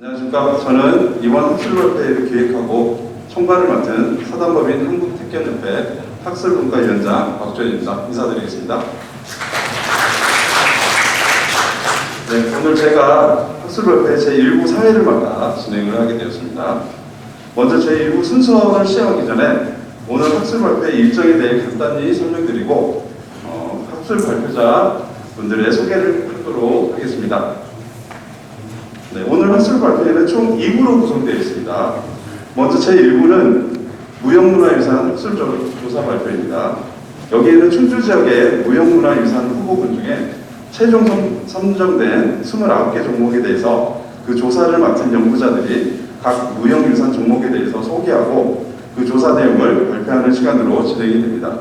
안녕하십니까. 저는 이번 학술발표회를 기획하고 총괄을 맡은 사단법인 한국택견협회 학술분과위원장 박주현입니다. 인사드리겠습니다. 네, 오늘 제가 학술발표회 제1부 사회를 맡아 진행을 하게 되었습니다. 먼저 제1부 순서를 시작하기 전에 오늘 학술발표회 일정에 대해 간단히 설명드리고 학술발표자 분들의 소개를 하도록 하겠습니다. 네, 오늘 학술발표회는 총 2부로 구성되어 있습니다. 먼저 제1부는 무형문화유산 학술조사 발표입니다. 여기에는 충주 지역의 무형문화유산 후보군 중에 최종 선정된 29개 종목에 대해서 그 조사를 맡은 연구자들이 각 무형유산 종목에 대해서 소개하고 그 조사 내용을 발표하는 시간으로 진행이 됩니다.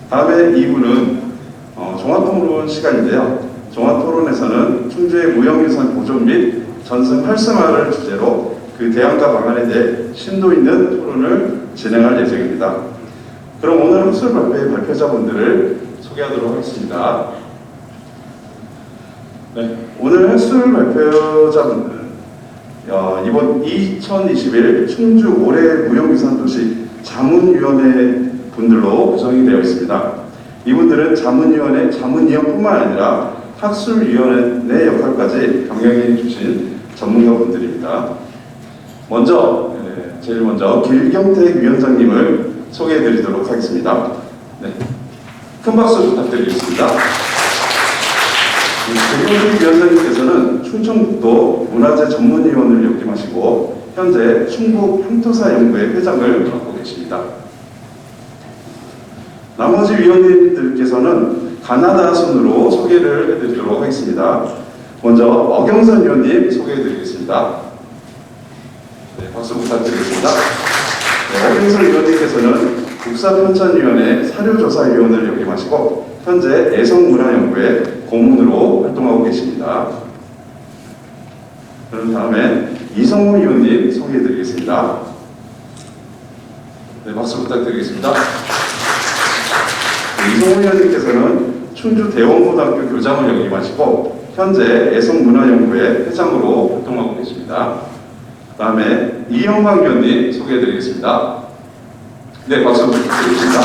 다음에 2부는 종합토론 시간인데요. 종합토론에서는 충주의 무형유산 보존 및 전승 활성화를 주제로 그 대안과 방안에 대해 심도 있는 토론을 진행할 예정입니다. 그럼 오늘 학술발표회 발표자분들을 소개하도록 하겠습니다. 네, 오늘 학술발표자분들은 이번 2021 충주 올해 무형유산도시 자문위원회 분들로 구성이 되어 있습니다. 이분들은 자문위원회 자문위원뿐만 아니라 학술위원회 역할까지 병행해 주신 전문가분들입니다. 제일 먼저 길경택 위원장님을 소개해 드리도록 하겠습니다. 네, 큰 박수 부탁드리겠습니다. 길경택 위원장님께서는 충청북도 문화재 전문위원을 역임하시고 현재 충북 향토사연구회 회장을 맡고 계십니다. 나머지 위원님들께서는 가나다 순으로 소개를 해드리도록 하겠습니다. 먼저 어경선 위원님 소개해드리겠습니다. 네, 박수 부탁드리겠습니다. 네, 어경선 위원님께서는 국사편찬위원회 사료조사위원을 역임하시고 현재 애성문화연구회 고문으로 활동하고 계십니다. 그럼 다음에 이성호 위원님 소개해드리겠습니다. 네, 박수 부탁드리겠습니다. 이성호 위원님께서는 충주 대원고등학교 교장을 역임하시고 현재 애성문화연구회 회장으로 활동하고 계십니다. 그 다음에 이영광 위원님 소개해드리겠습니다. 네, 박수 부탁드리겠습니다.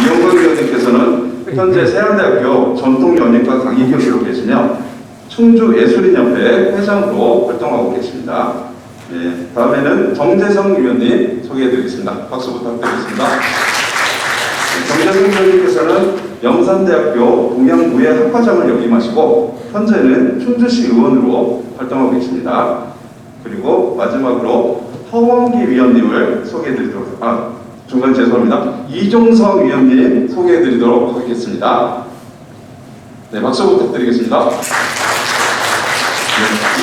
이영광 위원님께서는 현재 세안대학교 전통연예과 강의교수로 계시며 충주예술인협회 회장으로 활동하고 계십니다. 네, 다음에는 정재성 위원님 소개해드리겠습니다. 박수 부탁드리겠습니다. 정재성 위원님께서는 영산대학교 동양무예 학과장을 역임하시고 현재는 충주시 의원으로 활동하고 계십니다. 그리고 마지막으로 허원기 위원님을 소개해드리도록 중간 죄송합니다. 이종성 위원님 소개해드리도록 하겠습니다. 네, 박수 부탁드리겠습니다. 네,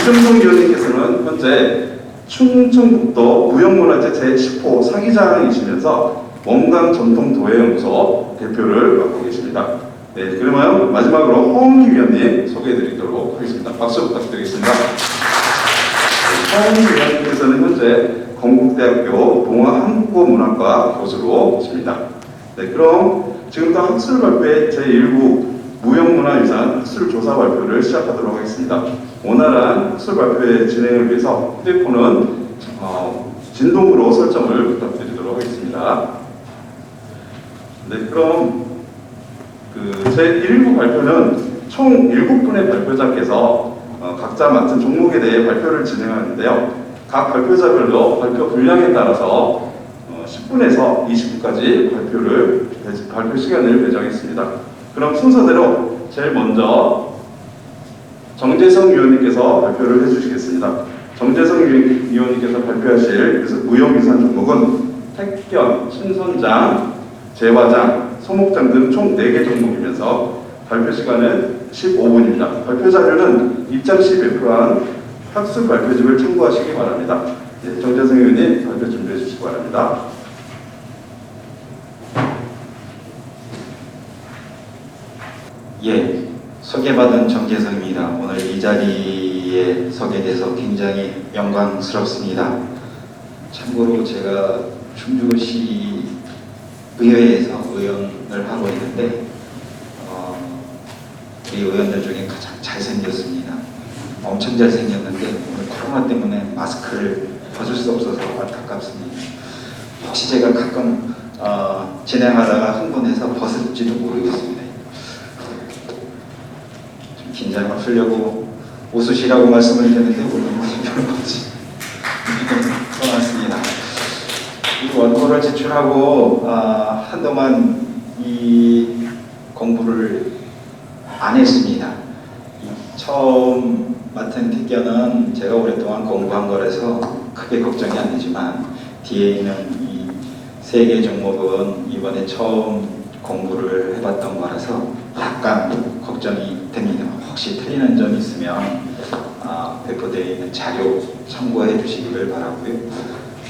이종성 위원님께서는 현재 충청북도 무형문화재 제10호 사기장이시면서 원광전통도예연구소 대표를 맡고 계십니다. 네, 그러면 마지막으로 허은기 위원님 소개해드리도록 하겠습니다. 박수 부탁드리겠습니다. 네, 허은기 위원님께서는 현재 건국대학교 동아한국어문학과 교수로 계십니다. 네, 그럼 지금부터 학술발표회 제1부 무형문화유산 학술조사 발표를 시작하도록 하겠습니다. 원활한 학술발표회 진행을 위해서 휴대폰은 진동으로 설정을 부탁드리도록 하겠습니다. 네, 그럼 제1부 발표는 총 7분의 발표자께서 각자 맡은 종목에 대해 발표를 진행하는데요. 각 발표자별로 발표 분량에 따라서 10분에서 20분까지 발표 시간을 배정했습니다. 그럼 순서대로 제일 먼저 정재성 위원님께서 발표를 해주시겠습니다. 정재성 위원님께서 발표하실 무형유산 종목은 택견, 신선장, 재화장, 소목장 등 총 4개 종목이면서 발표 시간은 15분입니다. 발표 자료는 입장 시 배포한 학술 발표집을 참고하시기 바랍니다. 네, 정재성 의원님 발표 준비해 주시기 바랍니다. 예, 소개받은 정재성입니다. 오늘 이 자리에 서게 돼서 굉장히 영광스럽습니다. 참고로 제가 충주시 의회에서 의원을 하고 있는데 우리 의원들 중에 가장 잘생겼습니다. 엄청 잘생겼는데 오늘 코로나 때문에 마스크를 벗을 수 없어서 안타깝습니다. 혹시 제가 가끔 진행하다가 흥분해서 벗을지도 모르겠습니다. 좀 긴장을 풀려고 웃으시라고 말씀을 드렸는데 오늘 별로 없이 떠났습니다. 이 원고를 제출하고 한동안 이 공부를 안 했습니다. 처음 맡은 특견은 제가 오랫동안 공부한 거라서 크게 걱정이 안 되지만 뒤에 있는 이 세 개 종목은 이번에 처음 공부를 해봤던 거라서 약간 걱정이 됩니다. 혹시 틀리는 점이 있으면 배포되어 있는 자료 참고해 주시기를 바라고요.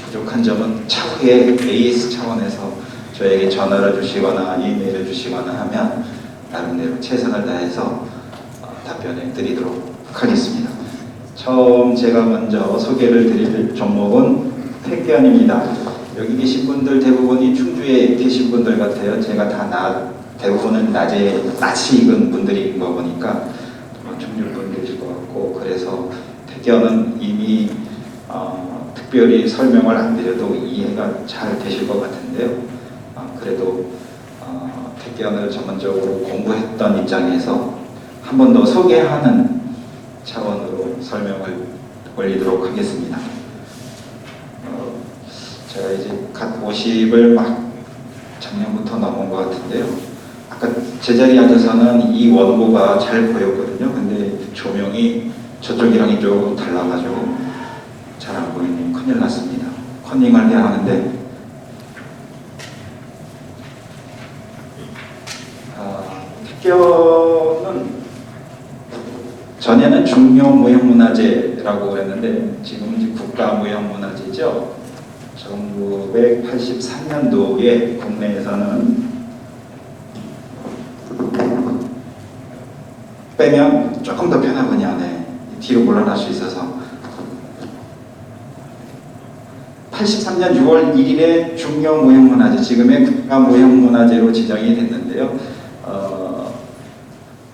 부족한 점은 차후에 AS 차원에서 저에게 전화를 주시거나 이메일을 주시거나 하면 나름대로 최선을 다해서 답변을 드리도록 하겠습니다. 처음 제가 먼저 소개를 드릴 종목은 택견입니다. 여기 계신 분들 대부분이 충주에 계신 분들 같아요. 제가 다 대부분은 낯이 익은 분들인 거 보니까 충주 분들일 것 같고, 그래서 택견은 이미 특별히 설명을 안 드려도 이해가 잘 되실 것 같은데요. 그래도 택견을 전문적으로 공부했던 입장에서 한 번 더 소개하는 차원으로 설명을 올리도록 하겠습니다. 제가 이제 갓 50을 막 작년부터 넘은 것 같은데요. 아까 제자리에 앉아서는 이 원고가 잘 보였거든요. 근데 조명이 저쪽이랑 이쪽으로 달라가지고 잘 안 보이네요. 큰일 났습니다. 컨닝을 해야 하는데 택견은 전에는 중요무형문화재라고 했는데 지금 이제 국가무형문화재죠. 1983년도에 국내에서는 빼면 조금 더 편하군요. 네. 뒤로 물러날 수 있어서 83년 6월 1일에 중요무형문화재, 지금의 국가무형문화재로 지정이 됐는데요.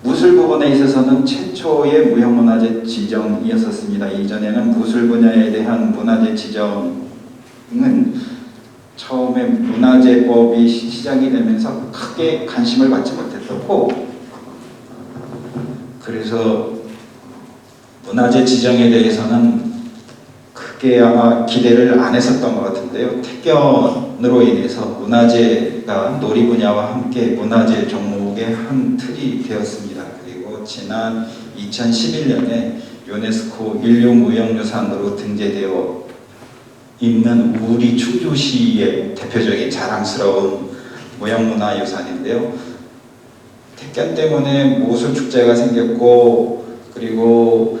무술 부분에 있어서는 최초의 무형문화재 지정이었었습니다. 이전에는 무술 분야에 대한 문화재 지정은 처음에 문화재법이 시작이 되면서 크게 관심을 받지 못했었고, 그래서 문화재 지정에 대해서는 크게 아마 기대를 안 했었던 것 같은데요. 택견으로 인해서 문화재가 놀이 분야와 함께 문화재 종목의 한 틀이 되었습니다. 그리고 지난 2011년에 유네스코 인류무형유산으로 등재되어 있는 우리 충주시의 대표적인 자랑스러운 무형문화유산인데요. 택견 때문에 무술축제가 생겼고, 그리고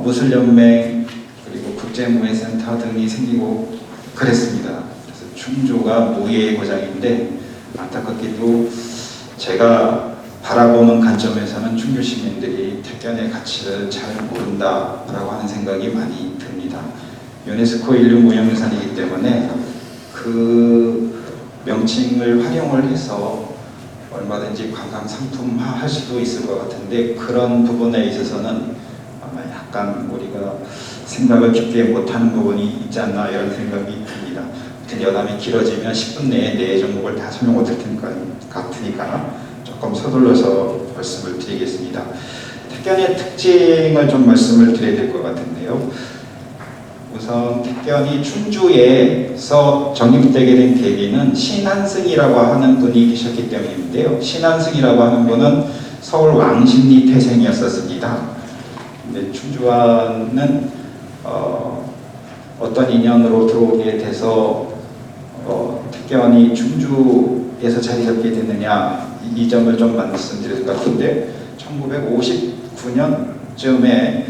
무술연맹, 그리고 국제무예센터 등이 생기고 그랬습니다. 그래서 충주가 무예의 고장인데 안타깝게도 제가 바라보는 관점에서는 충주 시민들이 택견의 가치를 잘 모른다라고 하는 생각이 많이 듭니다. 유네스코 인류무형유산이기 때문에 그 명칭을 활용을 해서 얼마든지 관광 상품화 할 수도 있을 것 같은데, 그런 부분에 있어서는 아마 약간 우리가 생각을 깊게 못하는 부분이 있지 않나 이런 생각이 듭니다. 연암이 길어지면 10분 내에 네 종목을 다 설명 못할 같으니까 조금 서둘러서 말씀을 드리겠습니다. 택견의 특징을 좀 말씀을 드려야 될 것 같은데요. 우선 택견이 충주에서 정립되게 된 계기는 신한승이라고 하는 분이 계셨기 때문인데요. 신한승이라고 하는 분은 서울 왕십리 태생이었었습니다. 근데 충주와는 어떤 인연으로 들어오게 돼서 택견이 충주에서 자리 잡게 됐느냐, 이 점을 좀 말씀드릴 것 같은데, 1959년쯤에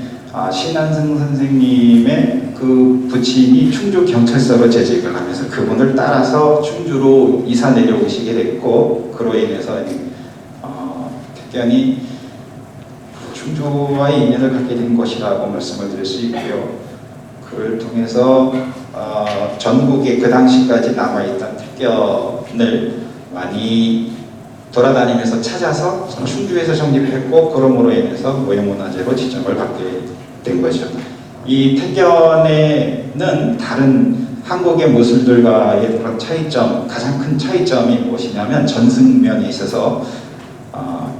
신한승 선생님의 그 부친이 충주경찰서로 재직을 하면서 그분을 따라서 충주로 이사 내려오시게 됐고, 그로 인해서 택견이 충주와의 인연을 갖게 된 것이라고 말씀을 드릴 수 있고요. 그를 통해서 전국에 그 당시까지 남아있던 택견을 많이 돌아다니면서 찾아서 충주에서 정립했고, 그러므로 인해서 무형문화재로 지정을 받게 된 거죠. 이 택견에는 다른 한국의 무술들과의 그런 차이점, 가장 큰 차이점이 무엇이냐면 전승면에 있어서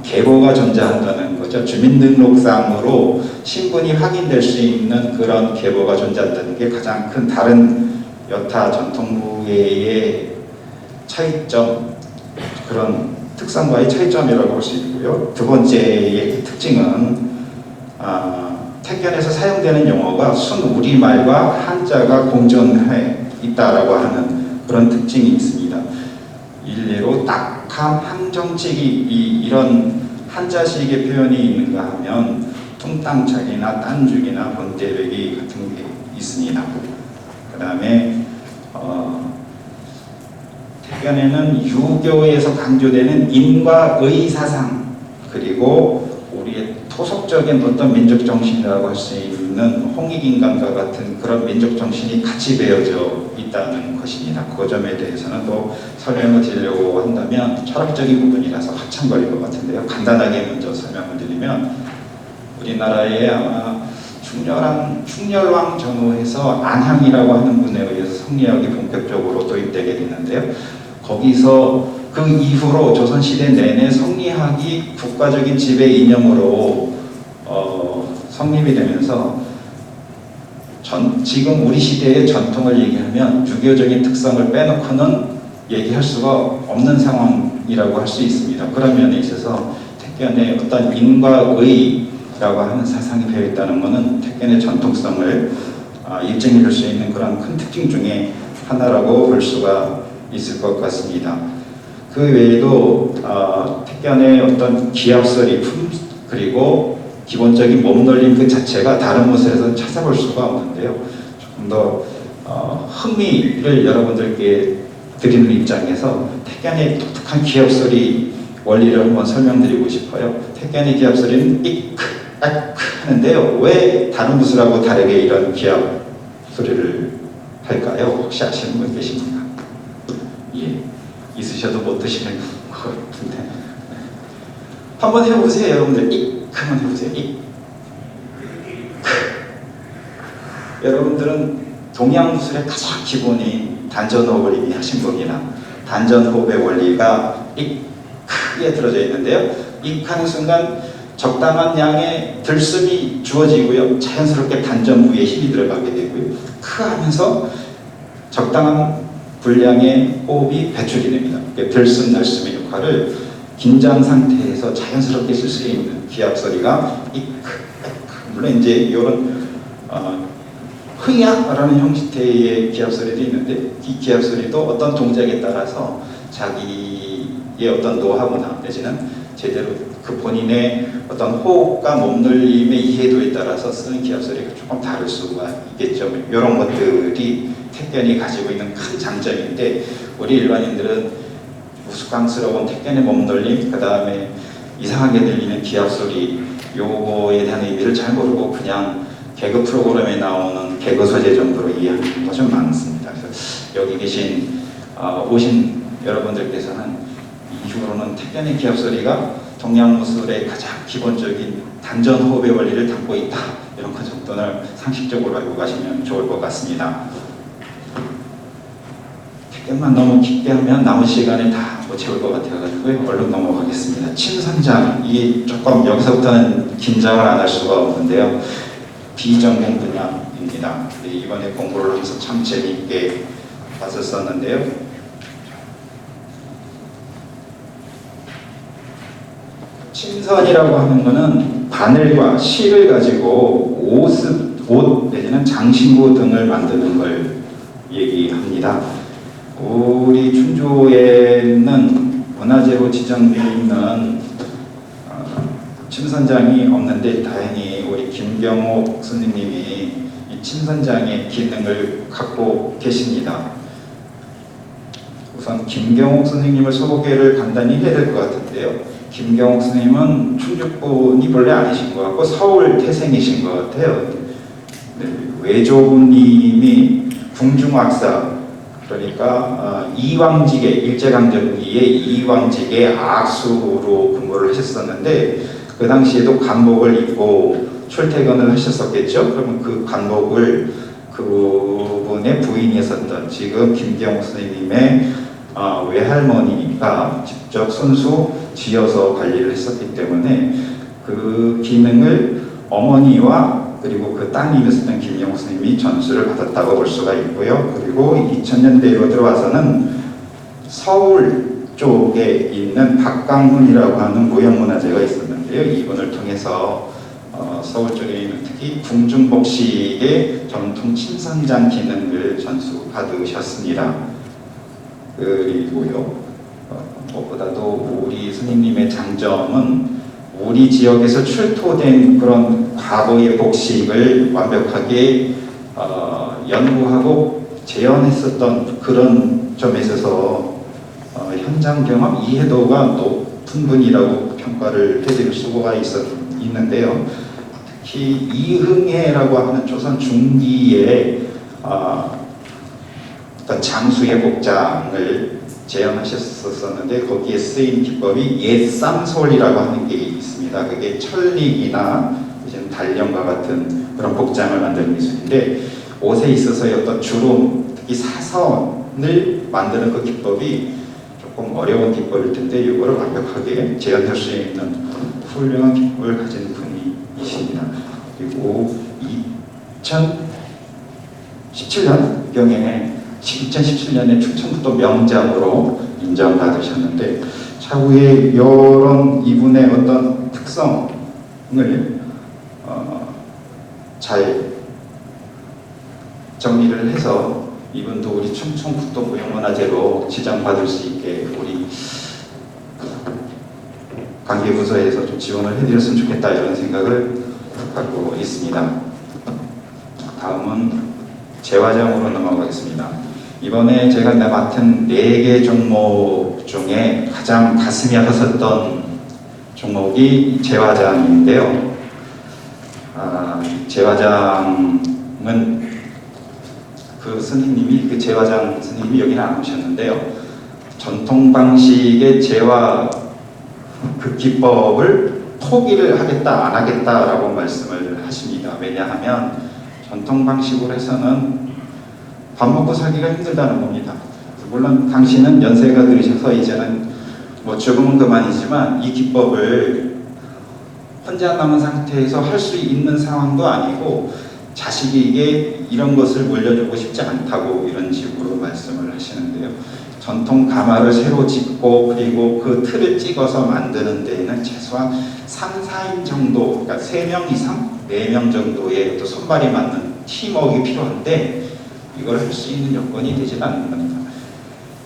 계보가 존재한다는 거죠. 주민등록상으로 신분이 확인될 수 있는 그런 계보가 존재한다는 게 가장 큰 다른 여타 전통무예의 차이점, 그런 특성과의 차이점이라고 볼 수 있고요. 두 번째의 특징은 택견에서 사용되는 용어가 순우리말과 한자가 공존해 있다라고 하는 그런 특징이 있습니다. 일례로 딱함, 항정치기 이런 한자식의 표현이 있는가 하면 퉁땅차기나 딴죽이나 번대배기 같은 게 있습니다. 그 다음에 택견에는 유교에서 강조되는 인과 의 사상, 그리고 우리의 토속적인 어떤 민족 정신이라고 할 수 있는 홍익인간과 같은 그런 민족 정신이 같이 배어져 있다는 것입니다. 그 점에 대해서는 또 설명을 드리려고 한다면 철학적인 부분이라서 한참 걸릴 것 같은데요. 간단하게 먼저 설명을 드리면, 우리나라에 아마 충렬왕 전후에서 안향이라고 하는 분에 의해서 성리학이 본격적으로 도입되게 됐는데요. 거기서 그 이후로 조선시대 내내 성리학이 국가적인 지배 이념으로 성립이 되면서 지금 우리 시대의 전통을 얘기하면 유교적인 특성을 빼놓고는 얘기할 수가 없는 상황이라고 할 수 있습니다. 그런 면에 있어서 택견의 어떤 인과 의라고 하는 사상이 배어 있다는 것은 택견의 전통성을 입증해 줄 수 있는 그런 큰 특징 중에 하나라고 볼 수가 있을 것 같습니다. 그 외에도 택견의 어떤 기합소리, 그리고 기본적인 몸놀림 그 자체가 다른 무술에서 찾아볼 수가 없는데요. 조금 더 흥미를 여러분들께 드리는 입장에서 택견의 독특한 기합소리 원리를 한번 설명드리고 싶어요. 택견의 기합소리는 이크, 아크 하는데요. 왜 다른 무술하고 다르게 이런 기합소리를 할까요? 혹시 아시는 분 계십니까? 예, 있으셔도 못 드시는 것 같은데 한번 해보세요. 여러분들 이 한번 해보세요. 이 여러분들은 동양 무술의 가장 기본인 단전호흡을 하신 분이나 단전호흡의 원리가 이 크게 들어져 있는데요. 이 하는 순간 적당한 양의 들숨이 주어지고요. 자연스럽게 단전 부위에 힘이 들어가게 되고요. 크 하면서 적당한 분량의 호흡이 배출이 됩니다. 들숨 날숨의 역할을 긴장 상태에서 자연스럽게 쓸 수 있는 기합소리가 이크, 물론 이제 이런 흥야라는 형태의 기합소리도 있는데, 이 기합소리도 어떤 동작에 따라서 자기의 어떤 노하우나 내지는 제대로 그 본인의 어떤 호흡과 몸놀림의 이해도에 따라서 쓰는 기합소리가 조금 다를 수가 있겠죠. 이런 것들이 택견이 가지고 있는 큰 장점인데, 우리 일반인들은 우스꽝스러운 택견의 몸놀림, 그 다음에 이상하게 들리는 기합소리, 요거에 대한 의미를 잘 모르고 그냥 개그 프로그램에 나오는 개그 소재 정도로 이해하는 경우가 좀 많습니다. 그래서 여기 계신 오신 여러분들께서는 이후로는 택견의 기합소리가 동양 무술의 가장 기본적인 단전 호흡의 원리를 담고 있다, 이런 것 정도는 상식적으로 알고 가시면 좋을 것 같습니다. 택견만 너무 깊게 하면 남은 시간에 다 못 채울 것 같아가지고 얼른 넘어가겠습니다. 침선장, 이게 조금 여기서부터는 긴장을 안 할 수가 없는데요. 비전공 분야입니다. 이번에 공부를 하면서 참 재미있게 봤었는데요. 침선이라고 하는 것은 바늘과 실을 가지고 옷 내지는 장신구 등을 만드는 걸 얘기합니다. 우리 충주에는 문화재로 지정되어 있는 침선장이 없는데, 다행히 우리 김경옥 선생님이 이 침선장의 기능을 갖고 계십니다. 우선 김경옥 선생님을 소개를 간단히 해야 될 것 같은데요. 김경옥 선생님은 충주분이 본래 아니신 것 같고 서울 태생이신 것 같아요. 네, 외조부님이 궁중학사, 그러니까 이왕직에, 일제강점기에 이왕직에 악수로 근무를 하셨었는데, 그 당시에도 간복을 입고 출퇴근을 하셨었겠죠. 그러면 그 관복을 그분의 부인이었던 지금 김경호 선생님의 외할머니가 직접 손수 지어서 관리를 했었기 때문에 그 기능을 어머니와 그리고 그 따님이었던 김경호 선생님이 전수를 받았다고 볼 수가 있고요. 그리고 2000년대로 들어와서는 서울 쪽에 있는 박강훈이라고 하는 무형문화재가 있었는데요. 이분을 통해서 서울 쪽에 있는 특히 궁중복식의 전통 침선장 기능을 전수받으셨습니다. 그리고요, 무엇보다도 우리 스님님의 장점은 우리 지역에서 출토된 그런 과거의 복식을 완벽하게 연구하고 재현했었던 그런 점에 있어서 현장 경험 이해도가 높은 분이라고 평가를 해드릴 수가 있는데요. 특히 이흥해라고 하는 조선 중기의 어떤 장수의 복장을 재현하셨었는데 거기에 쓰인 기법이 옛쌍솔이라고 하는 게 있습니다. 그게 천릭이나 달령과 같은 그런 복장을 만드는 기술인데 옷에 있어서의 어떤 주름, 특히 사선을 만드는 그 기법이 조금 어려운 기법일 텐데 이거를 완벽하게 재현할 수 있는 훌륭한 기법을 가진 분이십니다. 그리고 2017년에 충청북도 명장으로 인정받으셨는데 차후에 이런 이분의 어떤 특성을 잘 정리를 해서 이분도 우리 충청북도 무형문화재로 지정받을 수 있게 우리 관계부서에서 좀 지원을 해드렸으면 좋겠다 이런 생각을 갖고 있습니다. 다음은 재화장으로 넘어가겠습니다. 이번에 제가 맡은 4개 종목 중에 가장 가슴이 아팠었던 종목이 재화장인데요. 재화장은 그 스님님이 그 재화장 스님이 여기는 안 오셨는데요. 전통 방식의 재화 그 기법을 포기를 하겠다 안 하겠다라고 말씀을 하십니다. 왜냐하면 전통 방식으로 해서는 밥 먹고 살기가 힘들다는 겁니다. 물론 당신은 연세가 들으셔서 이제는 뭐 죽으면 그만이지만 이 기법을 혼자 남은 상태에서 할 수 있는 상황도 아니고 자식에게 이런 것을 물려주고 싶지 않다고 이런 식으로 말씀을 하시는데요. 전통 가마를 새로 짓고 그리고 그 틀을 찍어서 만드는 데에는 최소한 3, 4인 정도, 그러니까 3명 이상, 4명 정도의 또 손발이 맞는 팀워크가 필요한데 이걸 할 수 있는 여건이 되질 않는 겁니다.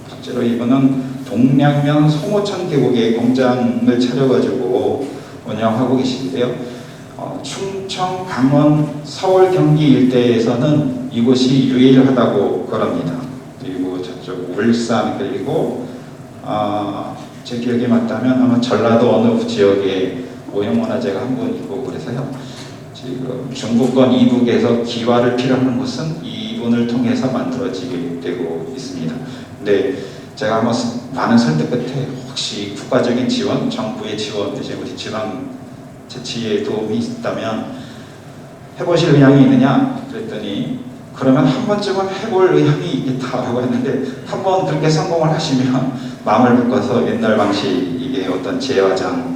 실제로 이분은 동량면 송호천 계곡에 공장을 차려가지고 운영하고 계신데요. 충청, 강원, 서울, 경기 일대에서는 이곳이 유일하다고 그럽니다. 그리고 저쪽 울산 그리고 제 기억에 맞다면 아마 전라도 어느 지역에 무형문화재가 한 분 있고 그래서요. 지금 중부권 이북에서 기와를 필요하는 것은 이분을 통해서 만들어지게 되고 있습니다. 근데 제가 아마 많은 설득 끝에 혹시 국가적인 지원, 정부의 지원, 이제 우리 지방 재치에 도움이 있다면 해보실 의향이 있느냐? 그랬더니 그러면 한 번쯤은 해볼 의향이 있겠다라고 했는데 한번 그렇게 성공을 하시면 마음을 바꿔서 옛날 방식의 어떤 재화장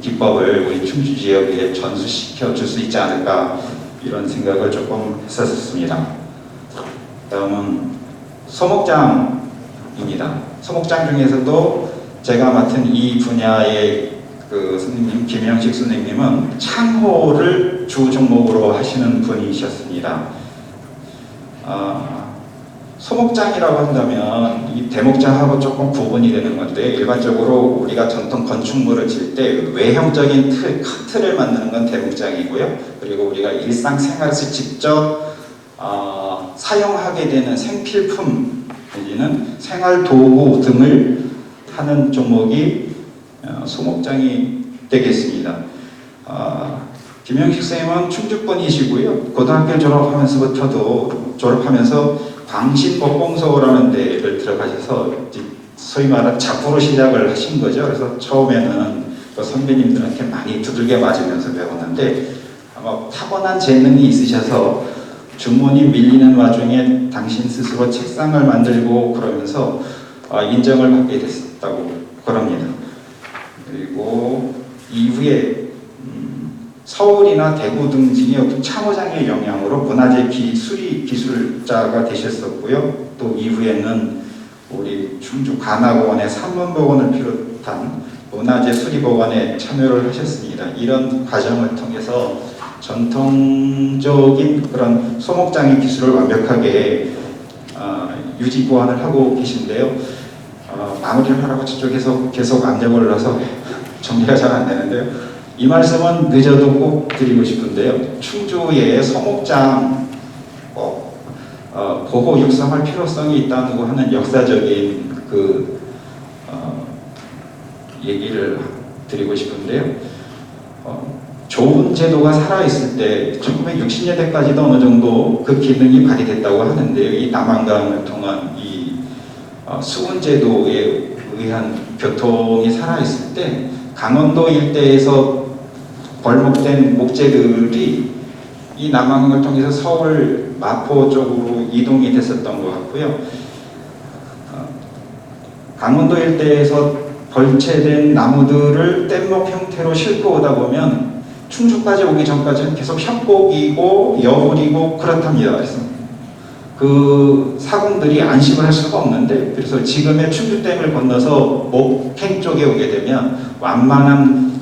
기법을 우리 충주 지역에 전수시켜 줄 수 있지 않을까 이런 생각을 조금 했었습니다. 다음은 소목장입니다. 소목장 중에서도 제가 맡은 이 분야의 그 선생님 김영식 선생님은 창호를 주 종목으로 하시는 분이셨습니다. 소목장이라고 한다면 이 대목장하고 조금 구분이 되는 건데 일반적으로 우리가 전통 건축물을 질 때 외형적인 큰 틀을 만드는 건 대목장이고요. 그리고 우리가 일상생활에서 직접 사용하게 되는 생필품 내지는 생활도구 등을 하는 종목이 소목장이 되겠습니다. 김영식 선생님은 충주권이시고요. 고등학교 졸업하면서 광신법봉소라는 데를 들어가셔서 소위 말하는 작부로 시작을 하신 거죠. 그래서 처음에는 그 선배님들한테 많이 두들겨 맞으면서 배웠는데 아마 타고난 재능이 있으셔서 주문이 밀리는 와중에 당신 스스로 책상을 만들고 그러면서 인정을 받게 됐다고 그럽니다. 그리고 이후에 서울이나 대구 등지의 어떤 참호장의 영향으로 문화재 수리 기술자가 되셨었고요. 또 이후에는 우리 충주 관악원의 산문복원을 비롯한 문화재 수리복원에 참여를 하셨습니다. 이런 과정을 통해서 전통적인 그런 소목장의 기술을 완벽하게 유지 보완을 하고 계신데요. 마무리를 하라고 저쪽에서 계속 압력을 넣어서 정리가 잘 안 되는데요. 이 말씀은 늦어도 꼭 드리고 싶은데요. 충주의 소목장 보호 육성할 필요성이 있다고 하는 역사적인 얘기를 드리고 싶은데요. 좋은 제도가 살아있을 때 1960년대까지도 어느 정도 그 기능이 발휘됐다고 하는데요. 이 남한강을 통한 이 수은 제도에 의한 교통이 살아있을 때 강원도 일대에서 벌목된 목재들이 이 남한강을 통해서 서울 마포 쪽으로 이동이 됐었던 것 같고요. 강원도 일대에서 벌채된 나무들을 뗏목 형태로 싣고 오다 보면 충주까지 오기 전까지는 계속 협곡이고 여울이고 그렇답니다. 그래서 그 사공들이 안심을 할 수가 없는데, 그래서 지금의 충주댐을 건너서 목행 쪽에 오게 되면 완만한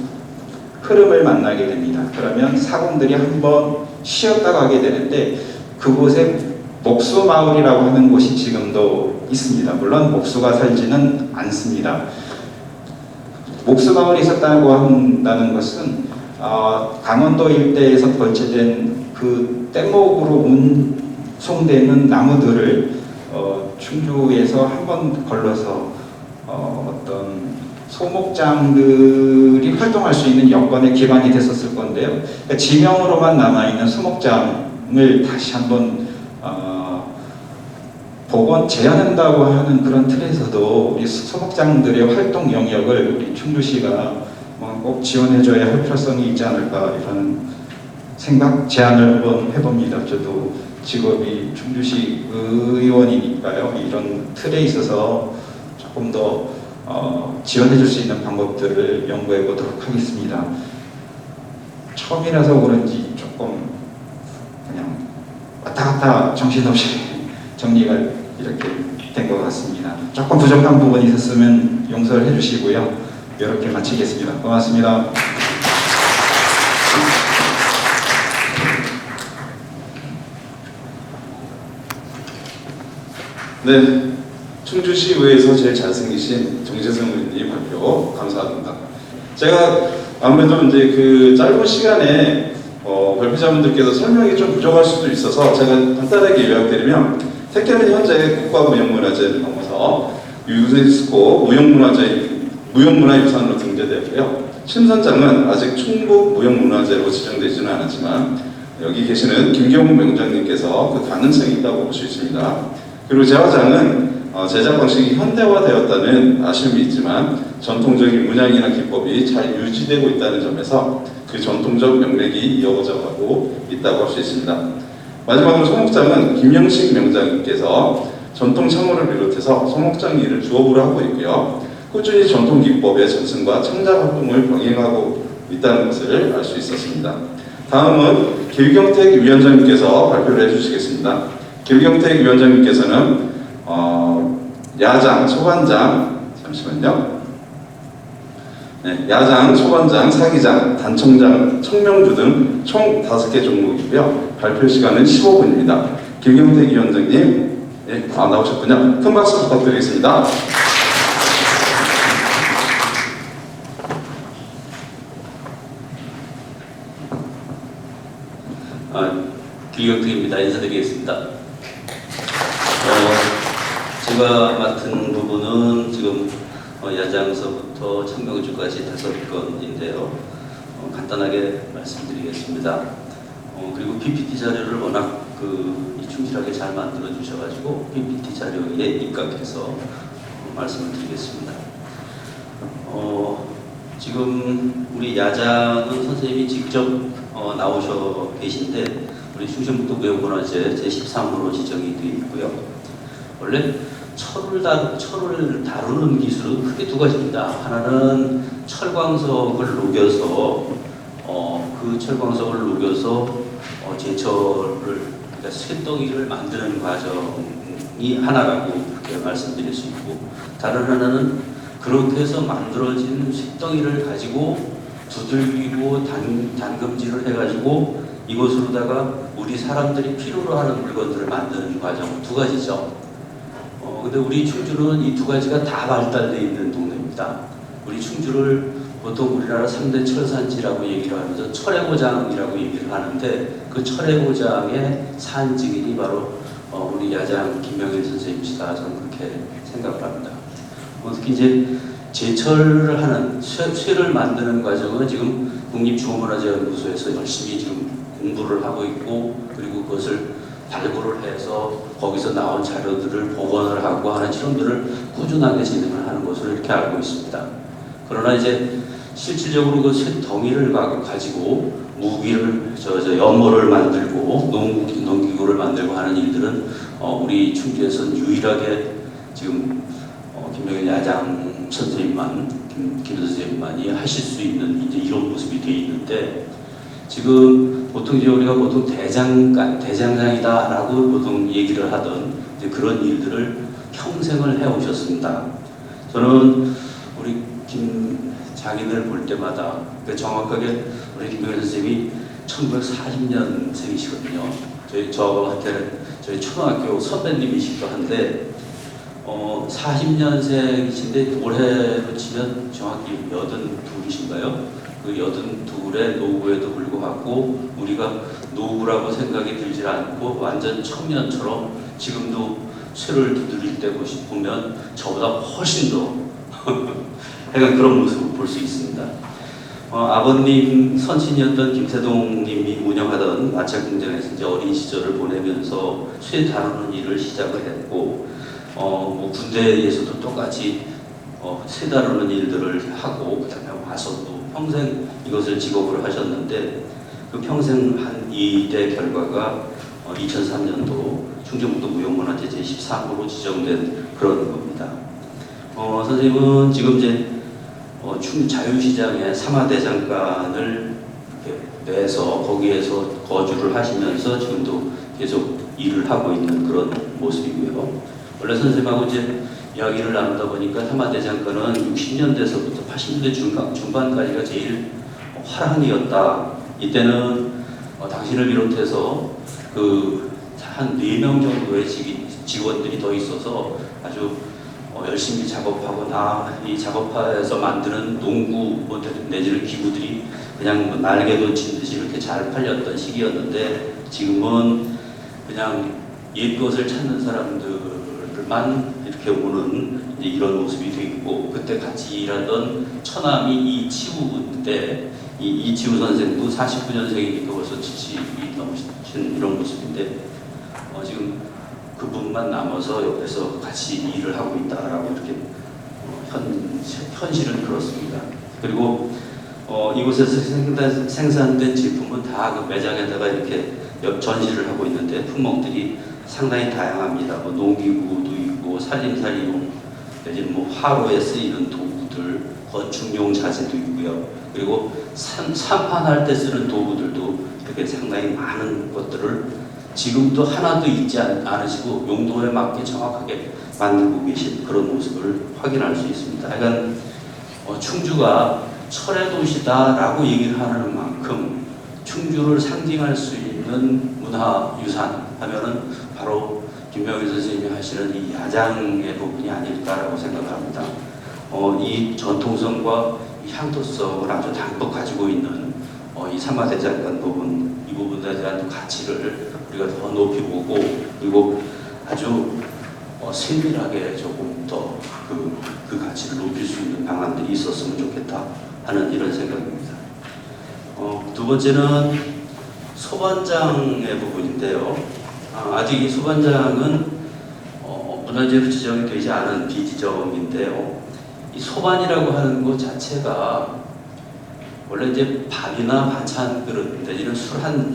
흐름을 만나게 됩니다. 그러면 사공들이 한번 쉬었다 가게 되는데, 그곳에 목수마을이라고 하는 곳이 지금도 있습니다. 물론 목수가 살지는 않습니다. 목수마을이 있었다고 한다는 것은 강원도 일대에서 벌채된 그 뗏목으로 운송되는 나무들을 충주에서 한 번 걸러서 어떤 소목장들이 활동할 수 있는 여건의 기반이 됐었을 건데요. 그러니까 지명으로만 남아있는 소목장을 다시 한번 복원 재현한다고 하는 그런 틀에서도 우리 소목장들의 활동 영역을 우리 충주시가 꼭 지원해줘야 할 필요성이 있지 않을까, 이런 생각 제안을 한번 해봅니다. 저도 직업이 충주시 의원이니까요. 이런 틀에 있어서 조금 더 지원해줄 수 있는 방법들을 연구해 보도록 하겠습니다. 처음이라서 그런지 조금 그냥 왔다 갔다 정신없이 정리가 이렇게 된 것 같습니다. 조금 부족한 부분이 있었으면 용서를 해주시고요. 이렇게 마치겠습니다. 고맙습니다. 네, 충주시의회에서 제일 잘생기신 정재승 의원님 발표 감사합니다. 제가 아무래도 이제 그 짧은 시간에 발표자분들께서 설명이 좀 부족할 수도 있어서 제가 간단하게 요약드리면, 택견은 현재 국가무형문화재 넘어서 유네스코 무형문화유산으로 등재되었고요. 심선장은 아직 충북 무형문화재로 지정되지는 않았지만 여기 계시는 김경훈 명장님께서 그 가능성이 있다고 볼 수 있습니다. 그리고 재화장은 제작 방식이 현대화되었다는 아쉬움이 있지만 전통적인 문양이나 기법이 잘 유지되고 있다는 점에서 그 전통적 명맥이 이어져 가고 있다고 할 수 있습니다. 마지막으로 소목장은 김영식 명장님께서 전통 창호를 비롯해서 소목장 일을 주업으로 하고 있고요. 꾸준히 전통 기법의 전승과 창작 활동을 병행하고 있다는 것을 알 수 있었습니다. 다음은 길경택 위원장님께서 발표를 해주시겠습니다. 길경택 위원장님께서는 야장, 소관장, 잠시만요. 네, 야장, 소관장, 사기장, 단청장, 청명주 등 총 5개 종목이고요. 발표 시간은 15분입니다. 김경택 위원장님, 네, 나오셨군요. 큰 박수 부탁드리겠습니다. 길경택입니다. 인사드리겠습니다. 제가 맡은 부분은 지금 야장서부터 청명주까지 5건인데요. 간단하게 말씀드리겠습니다. 그리고 PPT 자료를 워낙 충실하게 잘 만들어 주셔가지고 PPT 자료에 입각해서 말씀을 드리겠습니다. 지금 우리 야장은 선생님이 직접 나오셔 계신데 우리 충청북도 무형문화재 제13호로 지정이 되어 있고요. 원래 철을 다루는 기술은 크게 두 가지입니다. 하나는 철광석을 녹여서 제철을 그러니까 쇳덩이를 만드는 과정이 하나라고 그렇게 말씀드릴 수 있고, 다른 하나는 그렇게 해서 만들어진 쇳덩이를 가지고 두들기고 단금질을 해가지고 이것으로다가 우리 사람들이 필요로 하는 물건들을 만드는 과정, 두 가지죠. 근데 우리 충주는 이 두 가지가 다 발달되어 있는 동네입니다. 우리 충주를 보통 우리나라 3대 철산지라고 얘기를 하면서 철의 고장이라고 얘기를 하는데, 그 철의 고장의 산증인이 바로 우리 야장 김명일 선생님이시다, 저는 그렇게 생각을 합니다. 특히 이제 제철을 하는 쇠를 만드는 과정은 지금 국립중어문화재연구소에서 열심히 지금 공부를 하고 있고, 그리고 그것을 발굴을 해서 거기서 나온 자료들을 복원을 하고 하는 실험들을 꾸준하게 진행을 하는 것으로 이렇게 알고 있습니다. 그러나 이제 실질적으로 그 쇳덩이를 가지고 무기를 연모를 만들고 농기구를 만들고 하는 일들은 우리 충주에서는 유일하게 지금 김명일 야장 선생님만, 김 선생님만이 하실 수 있는 이제 이런 모습이 되어 있는데, 지금 보통 이제 우리가 보통 대장장이다라고 보통 얘기를 하던 이제 그런 일들을 평생을 해오셨습니다. 저는 우리 김 장인을 볼 때마다 정확하게 우리 김명일 선생님이 1940년생이시거든요. 저한테는 저희 초등학교 선배님이시기도 한데 40년생이신데 올해로 치면 정확히 82이신가요? 그 82의 노후에도 불구하고 우리가 노후라고 생각이 들지 않고 완전 청년처럼 지금도 쇠를 두드릴 때 보면 저보다 훨씬 더 약간 그런 모습을 볼 수 있습니다. 아버님 선친이었던 김세동 님이 운영하던 마찰공장에서 이제 어린 시절을 보내면서 쇠 다루는 일을 시작을 했고, 뭐 군대에서도 똑같이 쇠 다루는 일들을 하고, 그 다음에 와서 또 평생 이것을 직업으로 하셨는데, 그 평생 한 일의 결과가 2003년도 충청북도 무형문화재 제13호로 지정된 그런 겁니다. 선생님은 지금 이제 충주 자유시장에 사마대장간을 내서 거기에서 거주를 하시면서 지금도 계속 일을 하고 있는 그런 모습이고요. 원래 선생님하고 이제 이야기를 나누다 보니까 사마대장간은 60년대에서부터 80년대 중반까지가 제일 화랑이었다. 이때는 당신을 비롯해서 한 4명 정도의 직원들이 더 있어서 아주 열심히 작업하고 이 작업하에서 만드는 농구 내지는 기구들이 그냥 날개 돋친 듯이 이렇게 잘 팔렸던 시기였는데, 지금은 그냥 옛것을 찾는 사람들만 이렇게 오는 이제 이런 모습이 되어 있고, 그때 같이 일하던 처남이 이치우인데, 이치우 선생도 49년생이니까 벌써 70이 넘으신 이런 모습인데, 지금 그분만 남아서 옆에서 같이 일을 하고 있다라고 이렇게 현실은 그렇습니다. 그리고 이곳에서 생산된 제품은 다 그 매장에다가 이렇게 전시를 하고 있는데, 품목들이 상당히 다양합니다. 뭐 농기구도 있고 살림살이용 내지는 뭐 화로에 쓰이는 도구들, 건축용 자재도 있고요. 그리고 산판할 때 쓰는 도구들도 이렇게 상당히 많은 것들을 지금도 하나도 잊지 않으시고 용도에 맞게 정확하게 만들고 계신 그런 모습을 확인할 수 있습니다. 약간 충주가 철의 도시다라고 얘기를 하는 만큼 충주를 상징할 수 있는 문화유산 하면은 바로 김명일 선생님이 하시는 이 야장의 부분이 아닐까라고 생각합니다. 이 전통성과 이 향토성을 아주 담뿍 가지고 있는 이 사마대장간 부분, 이 부분에 대한 가치를 우리가 더 높이 보고, 그리고 아주 세밀하게 조금 더 그 가치를 높일 수 있는 방안들이 있었으면 좋겠다 하는 이런 생각입니다. 두 번째는 소반장의 부분인데요. 아직 이 소반장은 문화재로 지정이 되지 않은 비지정인데요. 이 소반이라고 하는 것 자체가 원래 이제 밥이나 반찬 그릇 내지는 술 한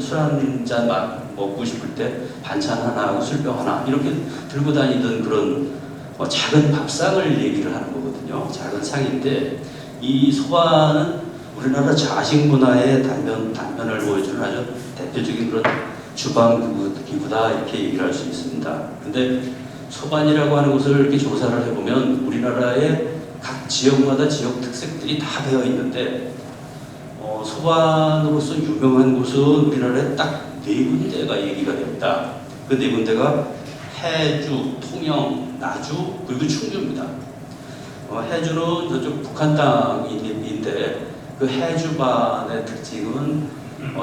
잔 먹고 싶을 때 반찬 하나 하고 술병 하나 이렇게 들고 다니던 그런 작은 밥상을 얘기를 하는 거거든요. 작은 상인데 이 소반은 우리나라 자식 문화의 단면을 보여주는 아주 대표적인 그런 주방 기구다 이렇게 얘기를 할 수 있습니다. 근데 소반이라고 하는 것을 이렇게 조사를 해보면 우리나라의 각 지역마다 지역 특색들이 다 되어 있는데 소반으로서 유명한 곳은 우리나라에 딱 네 군데가 얘기가 됩니다. 그 네 군데가 해주, 통영, 나주 그리고 충주입니다. 해주는 저쪽 북한 땅인데 그 해주반의 특징은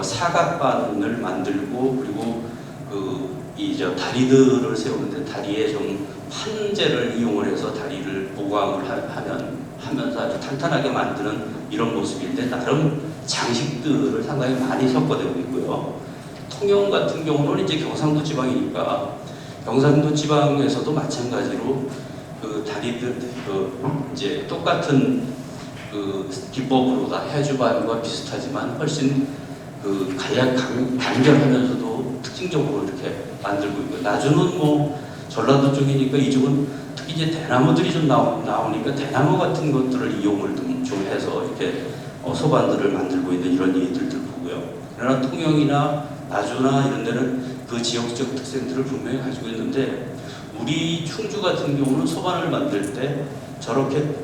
사각반을 만들고 그리고 다리들을 세우는데 다리에 좀 판재를 이용을 해서 다리를 보강을 하면서 아주 탄탄하게 만드는 이런 모습인데 나름 장식들을 상당히 많이 섞어내고 있고요. 통영 같은 경우는 이제 경상도 지방이니까 경상도 지방에서도 마찬가지로 그 다리들 이제 똑같은 그 기법으로 다 해주반과 비슷하지만 훨씬 그 간결하면서도 특징적으로 이렇게 만들고 있고 나주는 뭐 전라도 쪽이니까 이쪽은 특히 이제 대나무들이 좀 나오니까 대나무 같은 것들을 이용을 좀 해서 이렇게 소반들을 만들고 있는 이런 얘기들도 보고요. 그러나 통영이나 나주나 이런 데는 그 지역적 특색들을 분명히 가지고 있는데 우리 충주 같은 경우는 소반을 만들 때 저렇게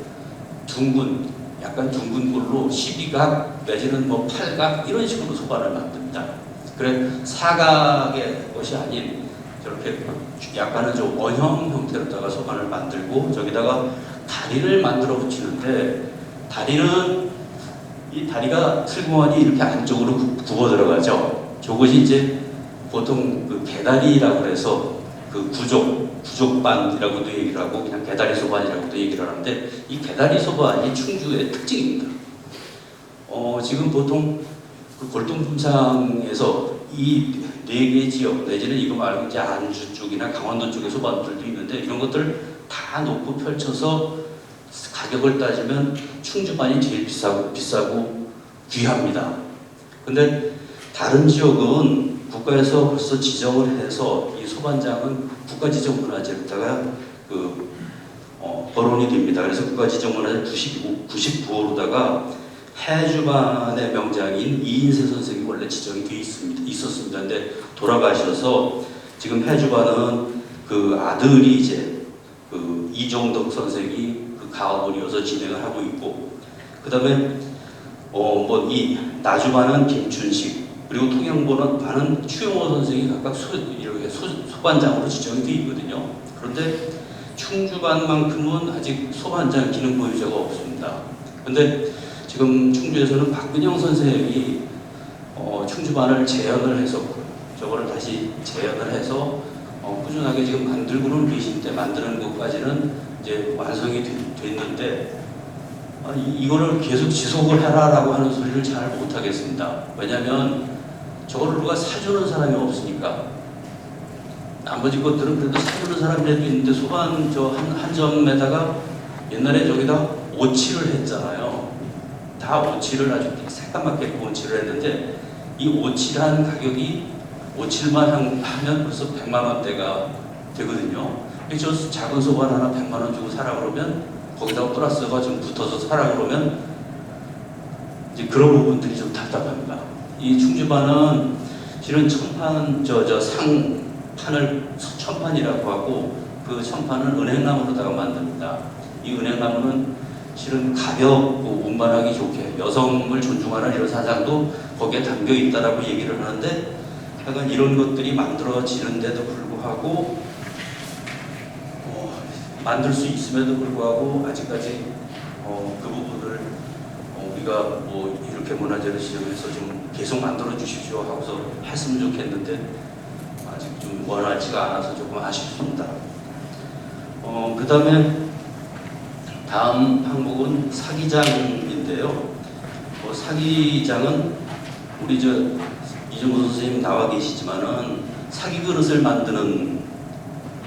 약간 둥근 골로 12각 내지는 뭐 8각 이런 식으로 소반을 만듭니다. 그래 사각의 것이 아닌 저렇게 약간은 좀 원형 형태로다가 소반을 만들고 저기다가 다리를 만들어 붙이는데 이 다리가 슬그머니 이렇게 안쪽으로 굽어 들어가죠. 저것이 이제 보통 그 개다리라고 해서 그 부족반이라고도 얘기를 하고 그냥 개다리 소반이라고도 얘기를 하는데 이 개다리 소반이 충주의 특징입니다. 지금 보통 그 골동품상에서 이 네 개 지역 내지는 이거 말고 이제 안주 쪽이나 강원도 쪽의 소반들도 있는데 이런 것들 다 놓고 펼쳐서 가격을 따지면 충주반이 제일 비싸고 귀합니다. 근데 다른 지역은 국가에서 벌써 지정을 해서 이 소반장은 국가지정문화재로다가 거론이 됩니다. 그래서 국가지정문화재 99호로다가 해주반의 명장인 이인세 선생이 원래 지정이 돼 있었습니다. 근데 돌아가셔서 지금 해주반은 그 아들이 이제 그 이종덕 선생이 그 가업을 이어서 진행을 하고 있고, 그 다음에 이 나주반은 김춘식 그리고 통영반은 추영호 선생이 각각 소반장으로 지정이 되어 있거든요. 그런데 충주반만큼은 아직 소반장 기능 보유자가 없습니다. 그런데 지금 충주에서는 박근영 선생이 충주반을 재현을 해서 저거를 다시 재현을 해서 꾸준하게 지금 만들고는 계신데 만드는 것까지는 이제 완성이 됐는데 이거를 계속 지속을 해라라고 하는 소리를 잘 못하겠습니다. 왜냐하면 저거를 누가 사주는 사람이 없으니까. 나머지 것들은 그래도 사주는 사람이라도 있는데 소반 한 점에다가 옛날에 저기다 오칠을 했잖아요. 다 오칠을 아주 새까맣게 오칠을 했는데 이 오칠한 가격이 오칠만 하면 벌써 100만 원대가 되거든요. 저 작은 소반 하나 100만 원 주고 사라 그러면 거기다가 플러스가 좀 붙어서 사라 그러면 이제 그런 부분들이 좀 답답합니다. 이 충주반은 실은 천판이라고 하고 그 천판은 은행나무로다가 만듭니다. 이 은행나무는 실은 가볍고 운반하기 좋게 여성을 존중하는 이런 사상도 거기에 담겨 있다라고 얘기를 하는데 하여간 이런 것들이 만들어지는데도 불구하고 만들 수 있음에도 불구하고 아직까지 그 부분을 우리가 뭐 이렇게 문화재를 지정해서 좀 계속 만들어 주십시오 하고서 했으면 좋겠는데 아직 좀 원활치가 않아서 조금 아쉽습니다. 그 다음에 다음 항목은 사기장인데요. 사기장은 우리 이종구 선생님 나와 계시지만은 사기 그릇을 만드는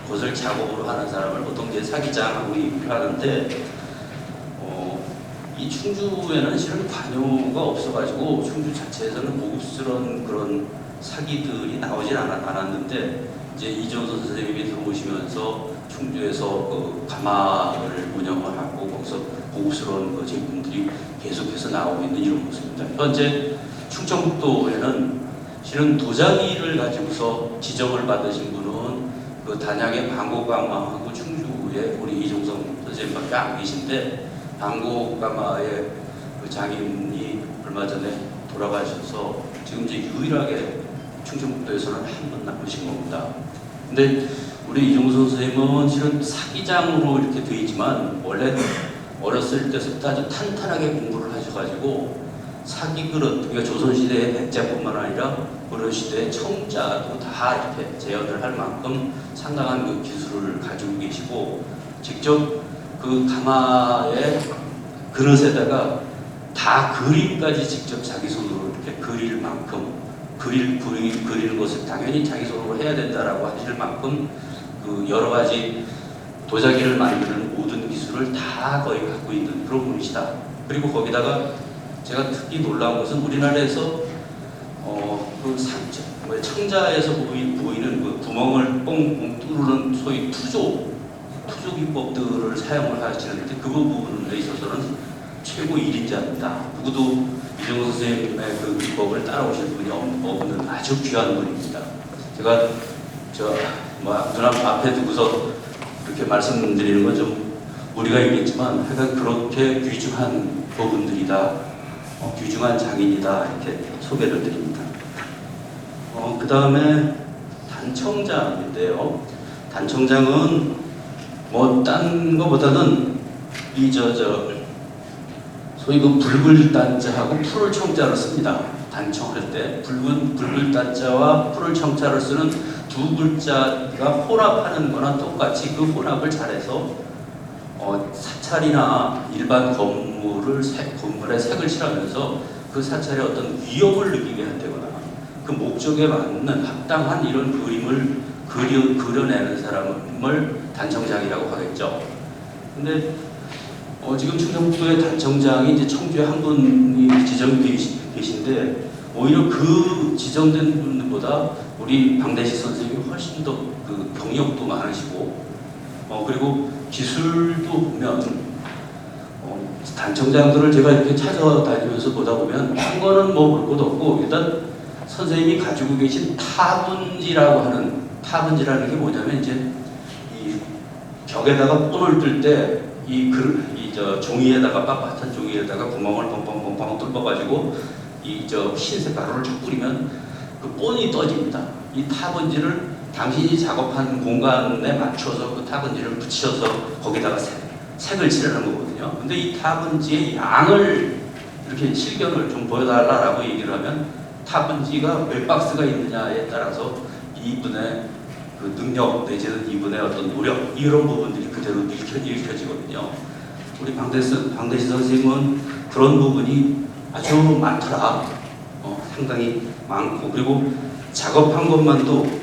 것을 작업으로 하는 사람을 보통 이제 사기장하고 얘기를 하는데 이 충주에는 실은 관여가 없어가지고 충주 자체에서는 고급스러운 그런 사기들이 나오진 않았는데 이제 이정선 선생님이 들어오시면서 충주에서 그 가마를 운영을 하고 거기서 고급스러운 그 제품들이 계속해서 나오고 있는 이런 모습입니다. 현재 충청북도에는 실은 도자기를 가지고서 지정을 받으신 분은 그 단양의 방고가마하고 충주의 우리 이종성 선생님밖에 안 계신데 방고가마의 그 장인이 얼마 전에 돌아가셔서 지금 이제 유일하게 충청북도에서는 한 분 남으신 겁니다. 근데 우리 이종선 선생님은 실은 사기장으로 이렇게 되어 있지만 원래 어렸을 때부터 아주 탄탄하게 공부를 하셔가지고 사기 그릇, 그러니까 조선시대의 백자뿐만 아니라 고려시대의 청자도 다 이렇게 재현을 할 만큼 상당한 그 기술을 가지고 계시고 직접 그 가마의 그릇에다가 다 그림까지 직접 자기 손으로 이렇게 그릴 만큼 그리는 것을 당연히 자기 손으로 해야 된다라고 하실 만큼 그 여러 가지 도자기를 만드는 모든 기술을 다 거의 갖고 있는 그런 분이시다. 그리고 거기다가 제가 특히 놀라운 것은 우리나라에서 그 청자에서 보이는 그 구멍을 뻥뻥 뚫는 소위 투조 기법들을 사용을 하시는데 그 부분에 있어서는 최고 1인자입니다. 누구도 이정선 선생님의 그 기법을 따라오실 분이 없는 아주 귀한 분입니다. 제가 눈앞 앞에 두고서 이렇게 말씀드리는 건 좀 무리가 있겠지만 하여간 그렇게 귀중한 부분들이다, 귀중한 장인이다 이렇게 소개를 드립니다. 그 다음에 단청장인데요. 단청장은 뭐 딴 거보다는 소위 그 붉을 단자하고 푸를 청자를 씁니다. 단청할 때 붉을 단자와 푸를 청자를 쓰는 두 글자가 혼합하는 거나 똑같이 그 혼합을 잘해서 사찰이나 일반 건물에 색을 칠하면서 그 사찰에 어떤 위협을 느끼게 한다거나 그 목적에 맞는 합당한 이런 그림을 그려내는 사람을 단청장이라고 하겠죠. 근데 지금 충청북도의 단청장이 이제 청주에 한 분이 지정되어 계신데 오히려 그 지정된 분보다 우리 방대식 선생님이 훨씬 더 그 경력도 많으시고 그리고 기술도 보면 단청장들을 제가 이렇게 찾아다니면서 보다 보면 한 거는 뭐 볼 것도 없고 일단 선생님이 가지고 계신 타분지라는 게 뭐냐면 이제 이 벽에다가 본을 뜰 때 종이에다가 빳빳한 종이에다가 구멍을 뻥뻥뻥뻥 뚫어가지고 흰색 가루를 쭉 뿌리면 그 본이 떠집니다. 이 타분지를 당신이 작업한 공간에 맞춰서 그 타분지를 붙여서 거기다가 색을 칠하는 거거든요. 근데 이 타분지의 양을 이렇게 실견을 좀 보여달라고 얘기를 하면 타분지가 몇 박스가 있느냐에 따라서 이분의 그 능력 내지는 이분의 어떤 노력 이런 부분들이 그대로 읽혀지거든요. 우리 방대시 선생님은 그런 부분이 아주 많더라. 상당히 많고 그리고 작업한 것만도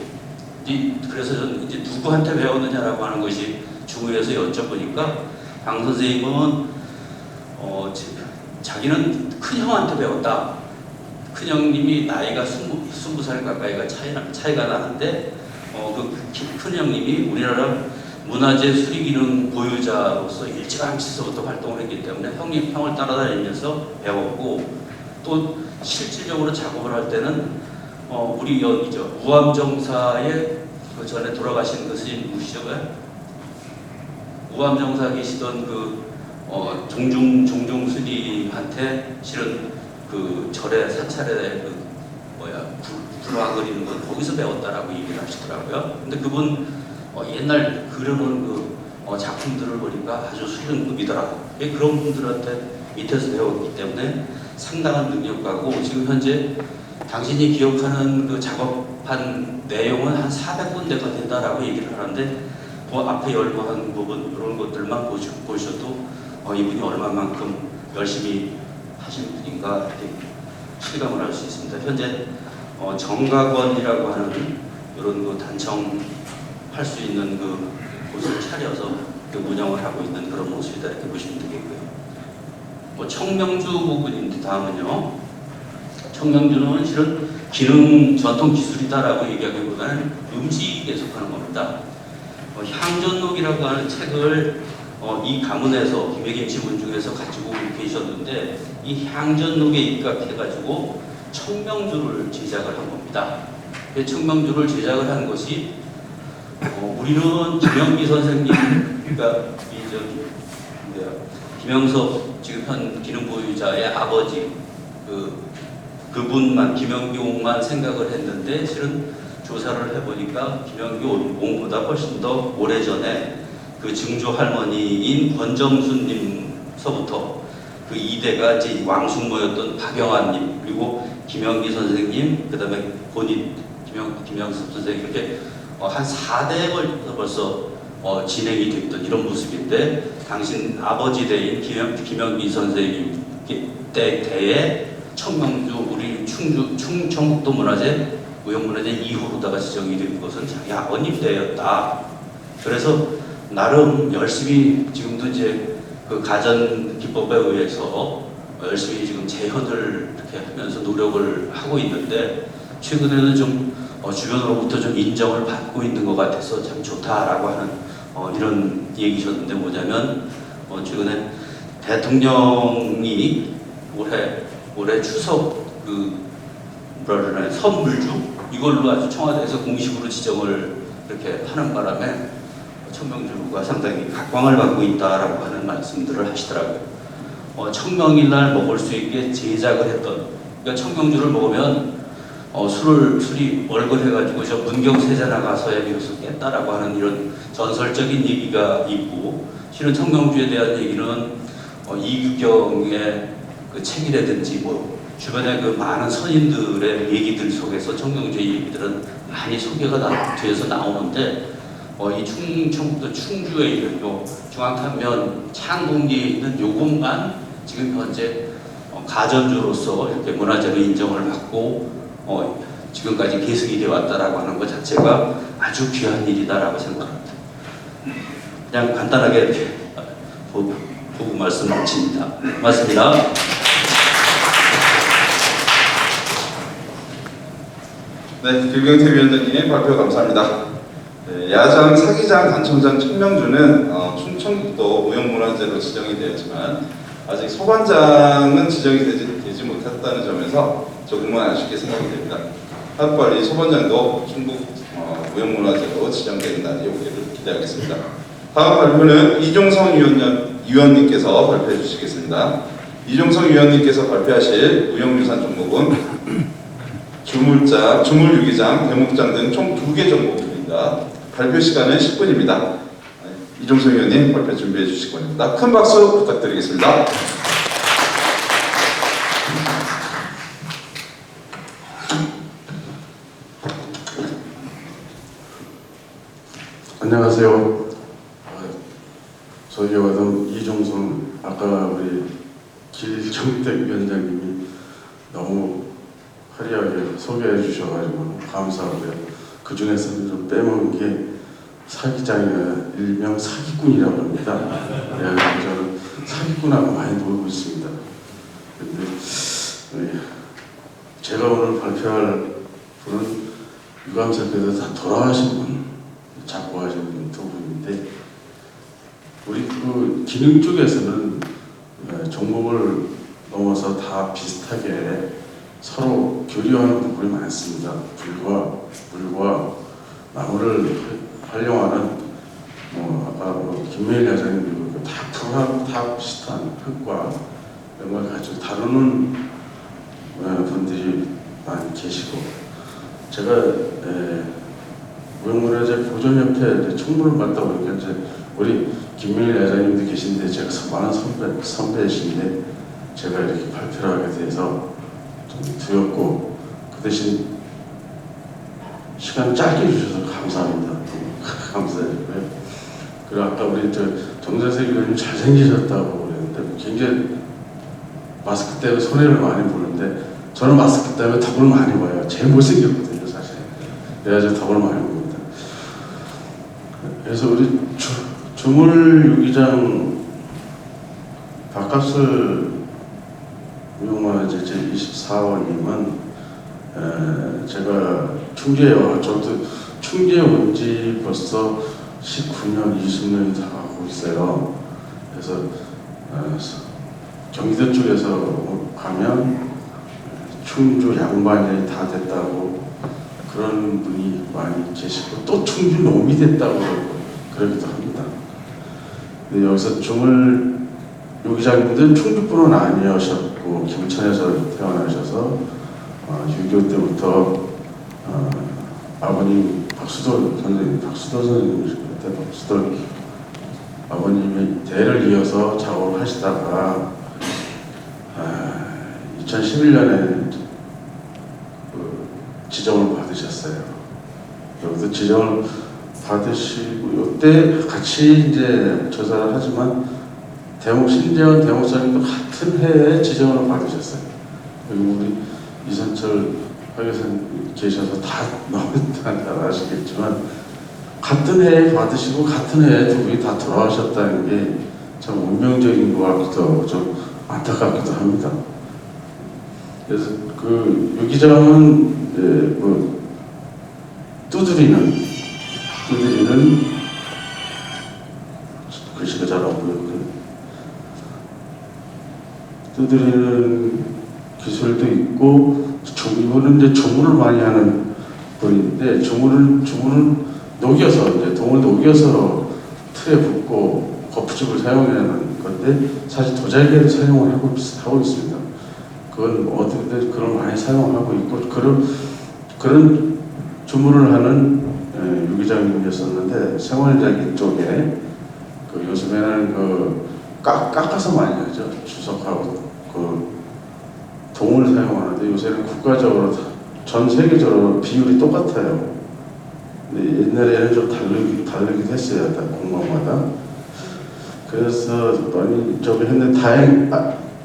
그래서 저는 이제 누구한테 배웠느냐라고 하는 것이 중요해서 여쭤보니까 방 선생님은 자기는 큰형한테 배웠다. 큰형님이 나이가 20살 가까이가 차이가 나는데 그 큰형님이 우리나라 문화재 수리기능 보유자로서 일찌감치서부터 활동을 했기 때문에 형을 따라다니면서 배웠고 또 실질적으로 작업을 할 때는 우리 우암정사의 그 전에 돌아가신 그 스님 누구시죠? 우암정사 계시던 그 종중 스님한테 실은 그 절에 사찰에 불화 그리는 건 거기서 배웠다라고 얘기를 하시더라고요. 근데 그분 옛날 그려놓은 그 작품들을 보니까 아주 수준급이더라고. 그런 분들한테 밑에서 배웠기 때문에 상당한 능력가고 지금 현재 당신이 기억하는 그 작업한 내용은 한 400군데가 된다라고 얘기를 하는데 그 앞에 열거한 부분 이런 것들만 보셔도 이분이 얼마만큼 열심히 하신 분인가 실감을 할 수 있습니다. 현재 정각원이라고 하는 이런 그 단청할 수 있는 그 곳을 차려서 운영을 하고 있는 그런 모습이다 이렇게 보시면 되겠고요. 청명주 부분인데 다음은요. 청명주는 실은 기능 전통 기술이다라고 얘기하기보다는 음식에 속하는 겁니다. 향전록이라고 하는 책을 이 가문에서 김해김치 문중에서 가지고 계셨는데 이 향전록에 입각해가지고 청명주를 제작을 한 겁니다. 청명주를 제작을 한 것이 우리는 김영기 선생님, 그러니까 김영섭 지금 현 기능 보유자의 아버지 그분만 김영기옹만 생각을 했는데 실은 조사를 해보니까 김영기옹보다 훨씬 더 오래전에 그 증조 할머니인 권정순님서부터 그 2대가 이제 왕숙모였던 박영환님 그리고 김영기 선생님 그다음에 본인 김영섭 선생님 이렇게 한 4대에 걸쳐서 벌써 진행이 됐던 이런 모습인데 당신 아버지 대인 김영기 선생님 때에 청명주 우리 충청북도 문화재 무형문화재 2호로다가 지정이 된 것은 자기 아버님 때였다. 그래서 나름 열심히 지금도 이제 그 가전 기법에 의해서 열심히 지금 재현을 이렇게 하면서 노력을 하고 있는데 최근에는 좀 주변으로부터 좀 인정을 받고 있는 것 같아서 참 좋다라고 하는 이런 얘기셨는데 뭐냐면 최근에 대통령이 올해 추석 뭐라 그러나요 선물주 이걸로 아주 청와대에서 공식으로 지정을 이렇게 하는 바람에 청명주가 상당히 각광을 받고 있다라고 하는 말씀들을 하시더라고요. 청명일날 먹을 수 있게 제작을 했던 그러니까 청명주를 먹으면 술이 얼굴해가지고 저 문경 세자 나가서야 비로소 깼다라고 하는 이런 전설적인 얘기가 있고 실은 청명주에 대한 얘기는 이규경의 그 책이라든지 뭐 주변에 그 많은 선인들의 얘기들 속에서 청명주의 얘기들은 많이 소개가 돼서 나오는데 이 충청북도 충주에 있는 요 중앙탄면 창동리에 있는 요것만 지금 현재 가전주로서 이렇게 문화재로 인정을 받고 지금까지 계승이 되어 왔다라고 하는 것 자체가 아주 귀한 일이다라고 생각합니다. 그냥 간단하게 이렇게 보고 말씀 마칩니다. 고맙습니다. 네, 길경태 위원장님 발표 감사합니다. 네, 야장, 사기장, 단청장, 청명주는 충청북도 무형문화재로 지정이 되었지만 아직 소반장은 지정이 되지 못했다는 점에서 조금은 아쉽게 생각이 됩니다. 하루빨리 소반장도 충북 무형문화재로 지정되는 날이 오기를 기대하겠습니다. 다음 발표는 이종성 위원님께서 발표해 주시겠습니다. 이종성 위원님께서 발표하실 무형유산 종목은 주물장, 주물유기장, 대목장 등 총 2개 종목입니다. 발표 시간은 10분입니다. 이종성 위원님 발표 준비해 주시기 바랍니다. 큰 박수 부탁드리겠습니다. 안녕하세요. 저희 와던 이종성 아까 우리 길정택 위원장님이 너무 화려하게 소개해 주셔가지고 감사하고요. 그 중에서는 좀 빼먹은 게 사기장이나 일명 사기꾼이라고 합니다. 그래가지고 저는 사기꾼하고 많이 놀고 있습니다. 근데 제가 오늘 발표할 분은 유감스럽게도 다 돌아가신 분, 작고하신 분 두 분인데 우리 그 기능 쪽에서는 종목을 넘어서 다 비슷하게 서로 교류하는 부분이 많습니다. 물과 나무를 활용하는 아까 김명일 회장님도 다 비슷한 흙과 이런 걸 가지고 다루는 분들이 많이 계시고 제가 무형문화재 보존협회 총무를 맡다 보니까 이제 우리 김명일 회장님도 계신데 제가 많은 선배이신데 제가 이렇게 발표를 하게 돼서 좀 두렵고 그 대신 시간 짧게 주셔서 감사합니다. 감사드리고요. 그리고 아까 우리 정재석 의원님 잘생기셨다고 그랬는데 굉장히 마스크 때문에 손해를 많이 보는데 저는 마스크 때문에 덕을 많이 봐요. 제일 못생겼거든요 사실. 그래가지고 덕을 많이 봅니다. 그래서 우리 주물 유기장 밥값을 이제 제 24호님은 제가 충주에 저도 충주에 온 지 벌써 19년, 20년이 다 가고 있어요. 그래서 경기도 쪽에서 가면 충주 양반이 다 됐다고 그런 분이 많이 계시고 또 충주 놈이 됐다고 그러기도 합니다. 근데 여기서 요 기자님들은 충주분은 아니셨고 김천에서 태어나셔서 6.25 때부터 아버님 박수도 선생님이실 것 같아요. 박수도 아버님이 대를 이어서 작업을 하시다가 2011년에 지정을 받으셨어요. 여기서 지정을 받으시고 이때 같이 이제 조사를 하지만 신재원 대목사님도 같은 해에 지정을 받으셨어요. 여기 우리 이선철 회계사님 계셔서 다 너무 잘 아시겠지만 같은 해에 받으시고 같은 해에 두 분이 다 돌아가셨다는 게 참 운명적인 것 같기도 하고 좀 안타깝기도 합니다. 그래서 그 유기장은 두드리는 글씨가 잘 안 보여요. 두드리는 기술도 있고 이분은 이제 주문을 많이 하는 분인데 주문을 녹여서 이제 동을 녹여서 틀에 붓고 거푸집을 사용하는 건데 사실 도자기를 사용을 하고 있습니다. 그건 어딘데 그걸 많이 사용하고 있고 그런 주문을 하는 유기장님이었었는데 생활자기 쪽에 요즘에는 깎아서 많이 하죠. 주석하고 동을 사용하는데 요새는 국가적으로 전 세계적으로 비율이 똑같아요. 근데 옛날에는 좀 다르기도 했어요. 다 공방마다. 그래서 많이 저기 했는데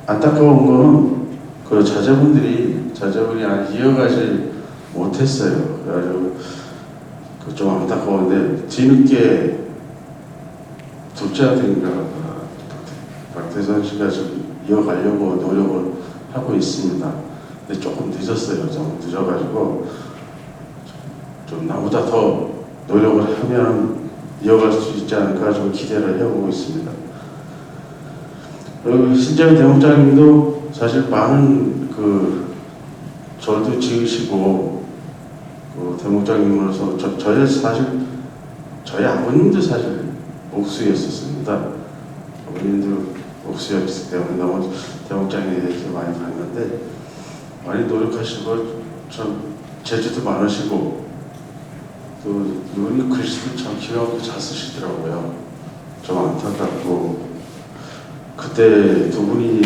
안타까운 거는 그 자제분이 이어가지 못했어요. 그래가지고 좀 안타까운데 뒤늦게 둘째 아들인가 박태선 씨가 좀 이어가려고 노력을 하고 있습니다. 근데 조금 늦었어요. 좀 늦어가지고 좀 나보다 더 노력을 하면 이어갈 수 있지 않을까 좀 기대를 해보고 있습니다. 그리고 신재현 대목장님도 사실 많은 절도 지으시고 대목장님으로서 저희 아버님도 사실 옥수였었습니다. 아버님도 옥수였기 때문에 너무 대목장에 대해서 많이 봤는데 많이 노력하시고 참 재주도 많으시고 또 이분이 글씨도 참 기가 막히게 잘 쓰시더라고요. 좀 안타깝고 그때 두 분이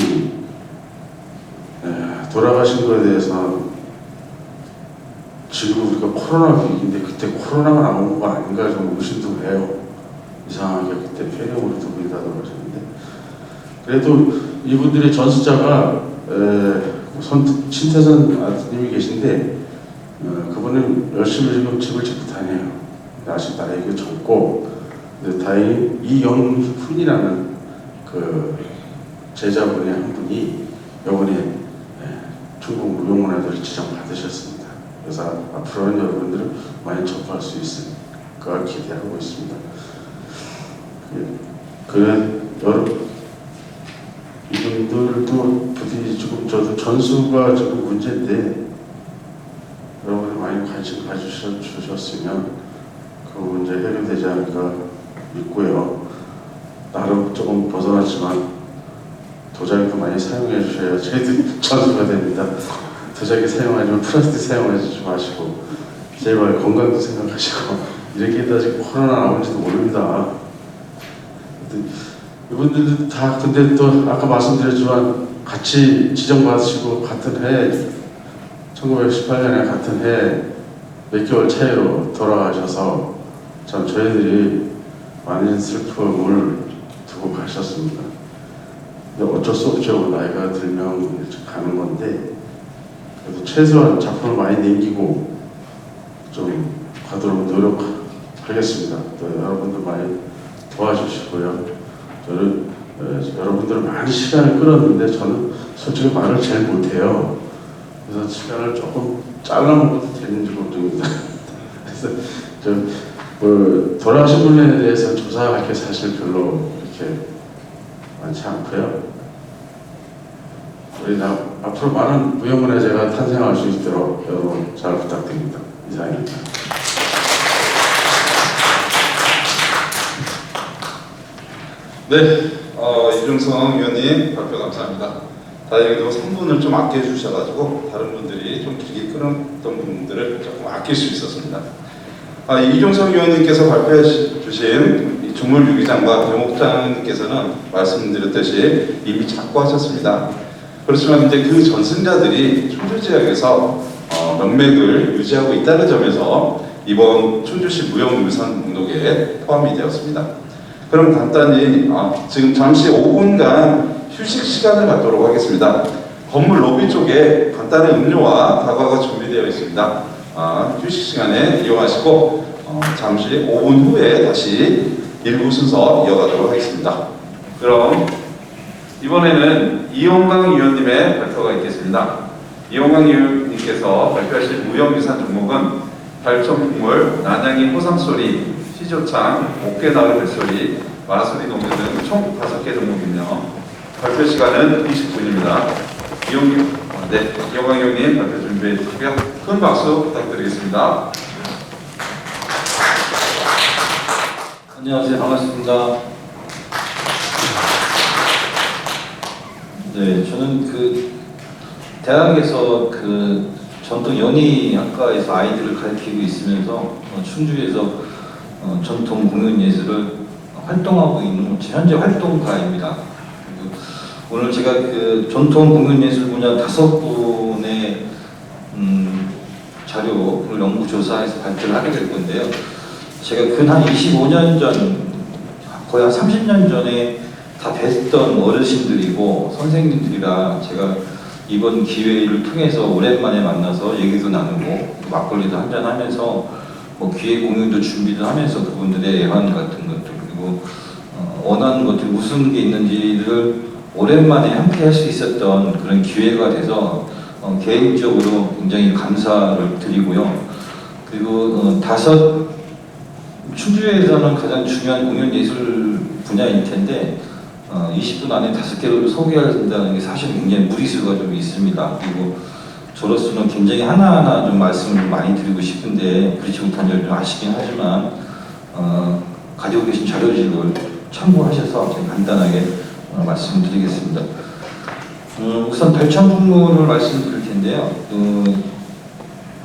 돌아가신 거에 대해서 지금 우리가 코로나 위기인데 그때 코로나가 나온 거 아닌가 좀 의심도 해요. 이상하게 그때 폐렴으로 두 분이 다 돌아가셨는데 그래도 이분들의 전수자가 신태선 아드님이 계신데 그분은 열심히 지금 집을 짓고 다녀요. 아직 나이가 젊고 다행히 이영훈이라는 제자분의 한 분이 이번에 중국 무용문화재를 지정받으셨습니다. 그래서 앞으로는 여러분들은 많이 접할 수 있을 까 기대하고 있습니다. 이분들도 부디 지금 저도 전수가 지금 문제인데 여러분이 많이 관심 가주셨으면 그 문제 해결되지 않을까 믿고요. 나름 조금 벗어났지만 도자기도 많이 사용해 주셔야 저희도 전수가 됩니다. 도자기 사용하지만 플라스틱 사용하지 마시고 제발 건강도 생각하시고 이렇게 해도 아직 코로나 나올지도 모릅니다. 이분들도 다 근데 또 아까 말씀드렸지만 같이 지정받으시고 같은 해 1918년에 같은 해 몇 개월 차이로 돌아가셔서 참 저희들이 많은 슬픔을 두고 가셨습니다. 근데 어쩔 수 없죠. 나이가 들면 가는 건데 그래도 최소한 작품을 많이 남기고 좀 가도록 노력하겠습니다. 또 여러분들 많이 도와주시고요. 저는 여러분들 많은 시간을 끌었는데 저는 솔직히 말을 제일 못해요. 그래서 시간을 조금 잘라먹어도 되는지 걱정입니다. 그래서 좀 돌아가신 분에 대해서 조사할 게 사실 별로 그렇게 많지 않고요. 우리 앞으로 많은 무형문화재가 탄생할 수 있도록 여러분 잘 부탁드립니다. 이상입니다. 네, 이중성 의원님 발표 감사합니다. 다행히도 3분을 좀 아껴주셔가지고 다른 분들이 좀 길게 끊었던 부분들을 조금 아낄 수 있었습니다. 이종성 의원님께서 발표해 주신 종물 유기장과 묘목장님께서는 말씀드렸듯이 이미 작고 하셨습니다. 그렇지만 이제 그 전승자들이 충주 지역에서 명맥을 유지하고 있다는 점에서 이번 충주시 무형유산 목록에 포함이 되었습니다. 그럼 간단히 지금 잠시 5분간 휴식 시간을 갖도록 하겠습니다. 건물 로비 쪽에 간단한 음료와 다과가 준비되어 있습니다. 휴식 시간에 이용하시고 잠시 5분 후에 다시 일부 순서 이어가도록 하겠습니다. 그럼 이번에는 이용강 의원님의 발표가 있겠습니다. 이용강 의원님께서 발표하실 무형유산 종목은 달천국물, 난양이 호상소리, 시조창, 옥계나루 뱃소리, 마라소리 농협 등 총 5개 종목이며 발표 시간은 20분입니다. 이용강 의원님 발표 준비해 주시고요. 큰 박수 부탁드리겠습니다. 안녕하세요. 반갑습니다. 네, 저는 대학에서 전통 연희학과에서 아이들을 가르치고 있으면서 충주에서 전통 공연 예술을 활동하고 있는 현재 활동가입니다. 오늘 제가 전통 공연 예술 분야 5분의 자료를 연구 조사해서 발표를 하게 될 건데요. 제가 한 25년 전, 거의 한 30년 전에 다 뵀던 어르신들이고 선생님들이라 제가 이번 기회를 통해서 오랜만에 만나서 얘기도 나누고 막걸리도 한잔하면서 기획 공연도 준비도 하면서 그분들의 애환 같은 것들 그리고 원하는 것들 무슨 게 있는지를 오랜만에 함께 할 수 있었던 그런 기회가 돼서 개인적으로 굉장히 감사를 드리고요. 그리고 충주에서는 가장 중요한 공연 예술 분야일 텐데 20분 안에 5개를 소개한다는 게 사실 굉장히 무리수가 좀 있습니다. 그리고 저로서는 굉장히 하나하나 좀 말씀을 많이 드리고 싶은데 그렇지 못한 점이 좀 아쉽긴 하지만 가지고 계신 자료집을 참고하셔서 제가 간단하게 말씀드리겠습니다. 우선 달천풍물을 말씀드릴 텐데요.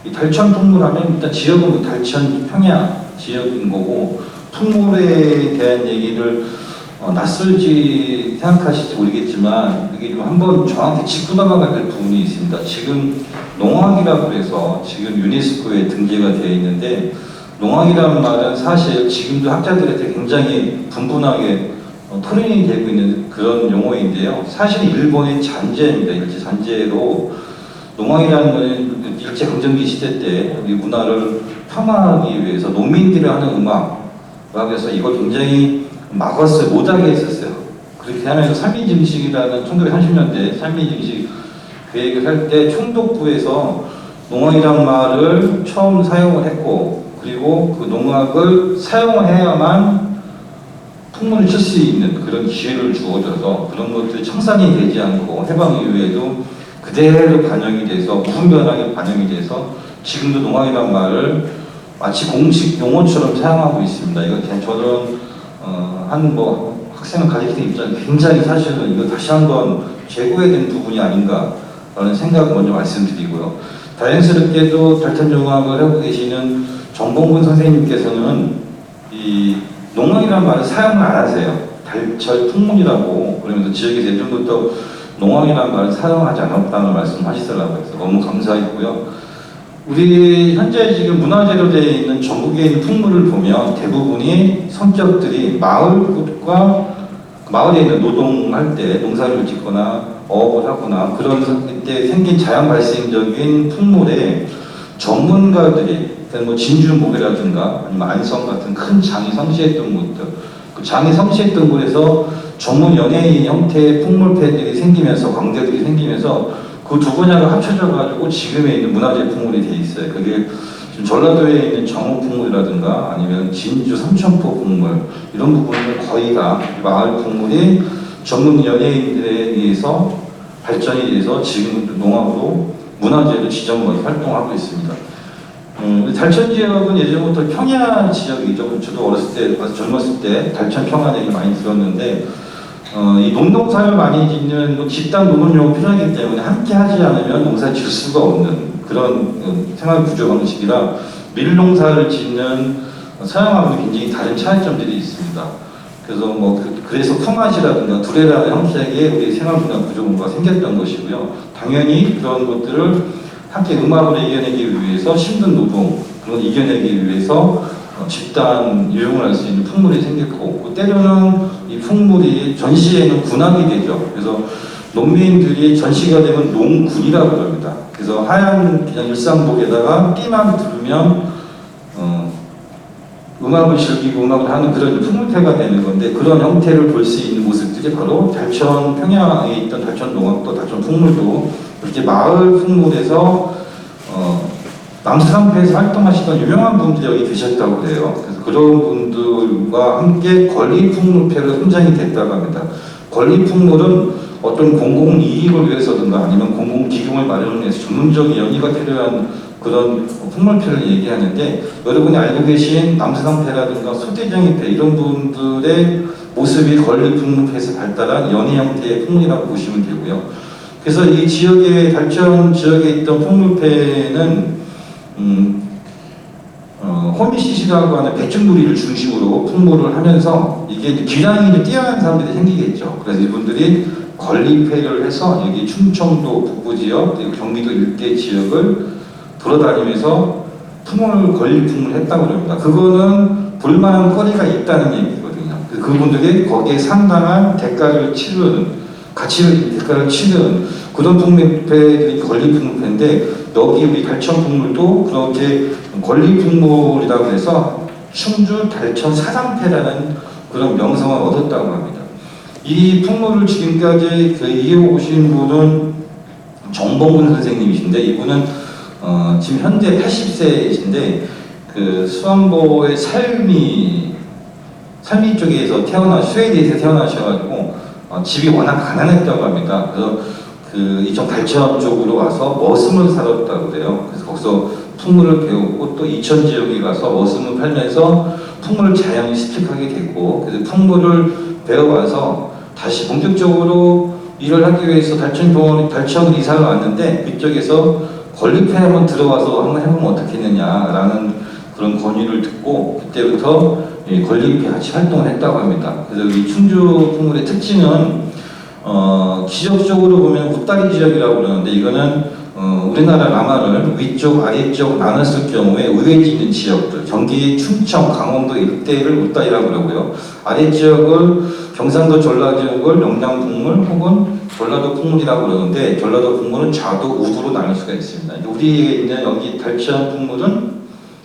이 달천풍물하면 일단 지역은 달천 평야 지역인 거고 풍물에 대한 얘기를 낯설지 생각하실지 모르겠지만 이게 좀 한번 정확히 짚고 넘어가야 될 부분이 있습니다. 지금 농악이라고 해서 지금 유네스코에 등재가 되어 있는데 농악이라는 말은 사실 지금도 학자들한테 굉장히 분분하게 토론이 되고 있는 그런 용어인데요. 사실 일본의 잔재입니다. 일제 잔재로 농악이라는 것은 일제 강점기 시대 때 우리 문화를 폄하하기 위해서 농민들이 하는 음악라고 해서 이걸 굉장히 막았어요. 못하게 했었어요. 그렇게 하면서 삼미증식이라는 1930년대 삼미증식 계획을 할 때 총독부에서 농악이란 말을 처음 사용을 했고 그리고 그 농악을 사용해야만 풍문을 칠 수 있는 그런 기회를 주어져서 그런 것들이 청산이 되지 않고 해방 이후에도 그대로 반영이 돼서 무분별하게 반영이 돼서 지금도 농악이란 말을 마치 공식 용어처럼 사용하고 있습니다. 이거 저는 학생을 가르치는 입장에 굉장히 사실은 이거 다시 한번 재고해야 되는 부분이 아닌가라는 생각을 먼저 말씀드리고요. 다행스럽게도 달천종합을 하고 계시는 정봉근 선생님께서는 이 농악이라는 말을 사용을 안 하세요. 달철풍문이라고 그러면서 지역에서 예전부터 농악이라는 말을 사용하지 않았다는 말씀을 하시더라고요. 그래서 너무 감사했고요. 우리 현재 지금 문화재로 되어 있는 전국에 있는 풍물을 보면 대부분이 성격들이 마을과 마을에 있는 노동할 때 농사를 짓거나 어업을 하거나 그런 때 생긴 자연 발생적인 풍물에 전문가들이 진주목이라든가 아니면 안성 같은 큰 장이 성시했던 곳들 그 장이 성시했던 곳에서 전문 연예인 형태의 풍물패들이 생기면서 광대들이 생기면서 그 두 분야가 합쳐져 가지고 지금에 있는 문화재 풍물이 돼 있어요. 그게 지금 전라도에 있는 정읍 풍물이라든가 아니면 진주 삼천포 풍물 이런 부분은 거의 다 마을 풍물이 전문 연예인들에 의해서 발전이 돼서 지금 농업으로 문화재로 지정을 활동하고 있습니다. 달천 지역은 예전부터 평야 지역이죠. 저도 어렸을 때, 젊었을 때 달천 평야 얘기 많이 들었는데 이 농동산을 많이 짓는 집단 노동력이 필요하기 때문에 함께 하지 않으면 농사를 지을 수가 없는 그런 생활 구조 방식이라 밀농사를 짓는 서양하고는 굉장히 다른 차이점들이 있습니다. 그래서 그래서 품앗이라든가 두레라는 형식의 우리 생활문화 구조가 생겼던 것이고요. 당연히 그런 것들을 함께 음악으로 이겨내기 위해서 힘든 노동 그런 이겨내기 위해서 집단 유용을 할 수 있는 풍물이 생겼고 때로는 이 풍물이 전시에는 군함이 되죠. 그래서 농민들이 전시가 되면 농군이라고 합니다. 그래서 하얀 그냥 일상복에다가 띠만 두르면 음악을 즐기고 음악을 하는 그런 풍물패가 되는 건데 그런 형태를 볼 수 있는 모습들이 바로 달천 평야에 있던 달천 농악도 달천 풍물도 이렇게 마을 풍물에서 남수산패에서 활동하시던 유명한 분들이 여기 계셨다고 해요. 그래서 그런 분들과 함께 권리풍물패로 선정이 됐다고 합니다. 권리풍물은 어떤 공공이익을 위해서든가 아니면 공공기금을 마련해서 전문적인 연의가 필요한 그런 풍물패를 얘기하는데 여러분이 알고 계신 남수산패라든가 소대장이패 이런 분들의 모습이 권리풍물패에서 발달한 연의 형태의 풍물이라고 보시면 되고요. 그래서 이 지역의 달천 지역에 있던 풍물패는 호미시시라고 하는 백중놀이를 중심으로 풍물을 하면서 이게 기량이 뛰어난 사람들이 생기겠죠. 그래서 이분들이 권리패를 해서 여기 충청도 북부 지역 그리고 경기도 일대 지역을 돌아다니면서 권리풍물을 했다고 합니다. 그거는 볼만한 거리가 있다는 얘기거든요. 그분들이 거기에 상당한 대가를 치르는 대가를 치르는 그런 풍물패들이 권리풍물패인데 여기 우리 달천 풍물도 그렇게 권리풍물이라고 해서 충주 달천 사상패라는 그런 명성을 얻었다고 합니다. 이 풍물을 지금까지 이어오신 분은 정봉근 선생님이신데 이분은 지금 현재 80세이신데 그 수안보의 삶이 쪽에서 스웨덴에서 태어나셔가지고 집이 워낙 가난했다고 합니다. 그래서 이쪽 달천 쪽으로 와서 머슴을 살았다고 그래요. 그래서 거기서 풍물을 배우고 또 이천 지역에 가서 머슴을 팔면서 풍물을 자연히 습득하게 됐고 그래서 풍물을 배워와서 다시 본격적으로 일을 하기 위해서 달천으로 이사를 왔는데 그쪽에서 권리패 한번 들어와서 한번 해보면 어떻겠느냐라는 그런 권유를 듣고 그때부터 권리패 같이 활동을 했다고 합니다. 그래서 이 충주 풍물의 특징은 지역적으로 보면 웃다리 지역이라고 그러는데 이거는 우리나라 남한을 위쪽 아래쪽 나눴을 경우에 우회지 있는 지역들 경기 충청 강원도 일대를 웃다리라고 그러고요. 아래지역을 경상도 전라 지역을 영양풍물 혹은 전라도 풍물이라고 그러는데 전라도 풍물은 좌도 우도로 나눌 수가 있습니다. 우리에 있는 여기 달천 풍물은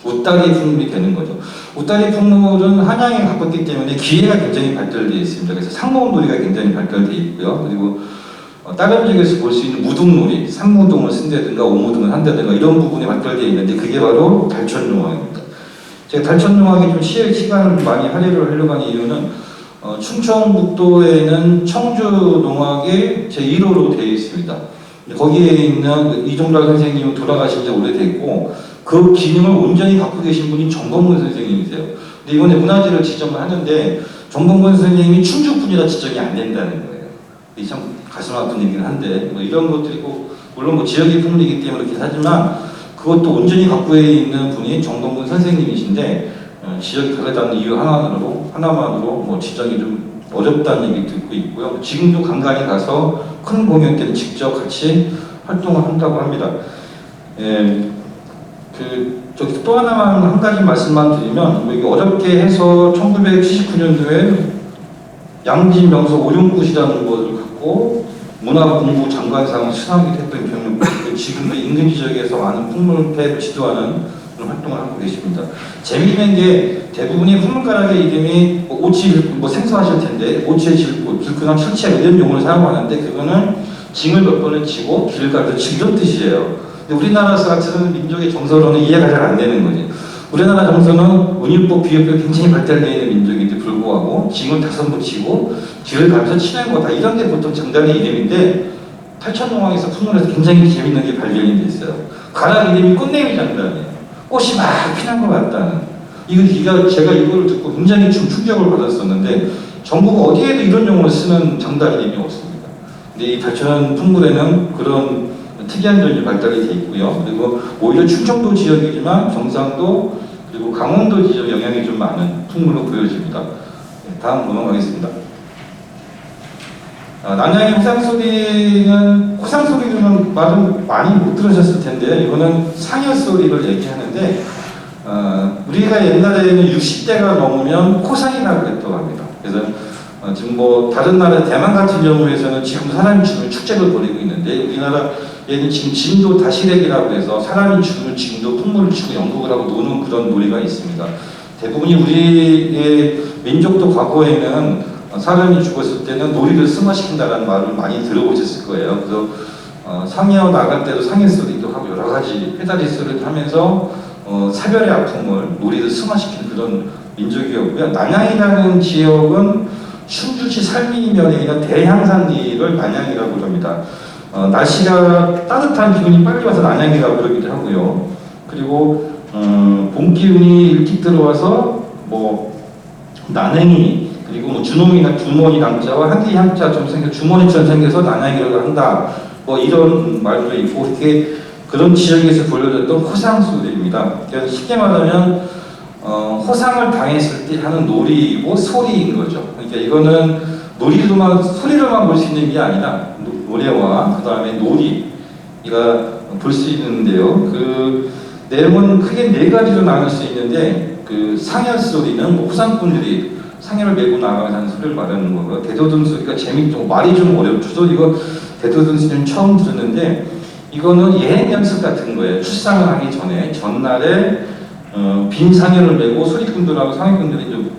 웃다리 풍물이 되는 거죠. 웃다리 풍물은 한양에 가깝기 때문에 기회가 굉장히 발달되어 있습니다. 그래서 상목놀이가 굉장히 발달되어 있고요. 그리고 다른 지역에서 볼 수 있는 무등놀이, 삼무동을 쓴다든가 오무동을 한다든가 이런 부분이 발달되어 있는데 그게 바로 달천농악입니다. 제가 달천농악에 좀 시간을 많이 할애를 하려고 하는 이유는 충청북도에는 청주농악이 제1호로 되어 있습니다. 거기에 있는 이종달 선생님은 돌아가신 지 오래됐고 그 기능을 온전히 갖고 계신 분이 정봉근 선생님이세요. 근데 이번에 문화재를 지정을 하는데 정봉근 선생님이 충주분이라 지정이 안 된다는 거예요. 이게 참 가슴 아픈 얘기는 한데 이런 것들이 꼭 물론 지역의 풍물이기 때문에 그렇긴 하지만 그것도 온전히 갖고 있는 분이 정봉근 선생님이신데 지역이 다르다는 이유 하나만으로 지정이 좀 어렵다는 얘기 듣고 있고요. 지금도 간간히 가서 큰 공연 때는 직접 같이 활동을 한다고 합니다. 또 하나만 한 가지 말씀만 드리면 이게 어렵게 해서 1979년도에 양진 명소 오륜굿이라는 것을 갖고 문화공부 장관상을 수상하게 됐던 경우도 있고 지금도 인근 지역에서 많은 풍물패를 지도하는 그런 활동을 하고 계십니다. 재미있는 게 대부분이 훈문가락의 이름이 뭐 오치 뭐 생소하실 텐데 오치의 질고 불끈한 철치야 이런 용어를 사용하는데 그거는 징을 몇 번을 치고 길을 가서 징전 뜻이에요. 근데 우리나라 같은 민족의 정서로는 이해가 잘 안 되는 거지. 우리나라 정서는 운율법, 비유법 굉장히 발달되어 있는 민족인데 불구하고 징을 5번 치고 길을 가면서 치는 거다. 이런 게 보통 장단의 이름인데 팔천농왕에서 풍문에서 굉장히 재밌는 게 발견이 됐어요. 가락 이름이 꽃내미 장단이에요. 꽃이 막 피는 것 같다는. 제가 이걸 듣고 굉장히 좀 충격을 받았었는데 전국 어디에도 이런 용어를 쓰는 장단 이름이 없습니다. 근데 이 팔천 풍물에는 그런 특이한 점이 발달이 돼 있고요. 그리고 오히려 충청도 지역이지만 경상도 그리고 강원도 지역 영향이 좀 많은 풍물로 보여집니다. 네, 다음 넘어가겠습니다. 난양의 호상소리는 말은 많이 못 들으셨을 텐데요. 이거는 상여소리를 얘기하는데 우리가 옛날에는 60대가 넘으면 호상이라고 했다고 합니다. 그래서 지금 뭐 다른 나라 대만 같은 경우에서는 지금 사람이 죽으면 축제를 벌이고 있는데 우리나라에는 지금 진도 다시렉이라고 해서 사람이 죽으면 지금도 풍물을 치고 연극을 하고 노는 그런 놀이가 있습니다. 대부분이 우리의 민족도 과거에는 사람이 죽었을 때는 놀이를 승화시킨다는 말을 많이 들어보셨을 거예요. 그래서 상여 나갈 때도 상여 소리도 하고 여러 가지 페다리 소리를 하면서 사별의 아픔을 놀이를 승화시키는 그런 민족이었고요. 난양이라는 지역은 충주시 살미면에 있는 대향산리를 난양이라고 합니다. 날씨가 따뜻한 기운이 빨리 와서 난양이라고 그러기도 하고요. 그리고 봄 기운이 일찍 들어와서 뭐 난행이 그리고 뭐 주놈이나 주머니 남자와 한기 향자처럼 생겨 주머니처럼 생겨서 난양이라고 한다. 뭐 이런 말도 있고 이렇게 그런 지역에서 불려졌던 호상소리입니다. 그래서 쉽게 말하면 호상을 당했을 때 하는 놀이이고 소리인 거죠. 그러니까 이거는 소리로만 볼 수 있는 게 아니라 노래와 그 다음에 놀이가 볼 수 있는데요. 그 내용은 크게 4가지로 나눌 수 있는데 그 상여 소리는 뭐 호상꾼들이 상여를 메고 나가면서 하는 소리를 말하는 거고요. 대도든 소리가 재밌고 말이 좀 어렵죠. 저도 이거 대도든 소리는 처음 들었는데 이거는 예행 연습 같은 거예요. 출상을 하기 전에 전날에 빈 상여를 메고 소리꾼들하고 상여꾼들이 좀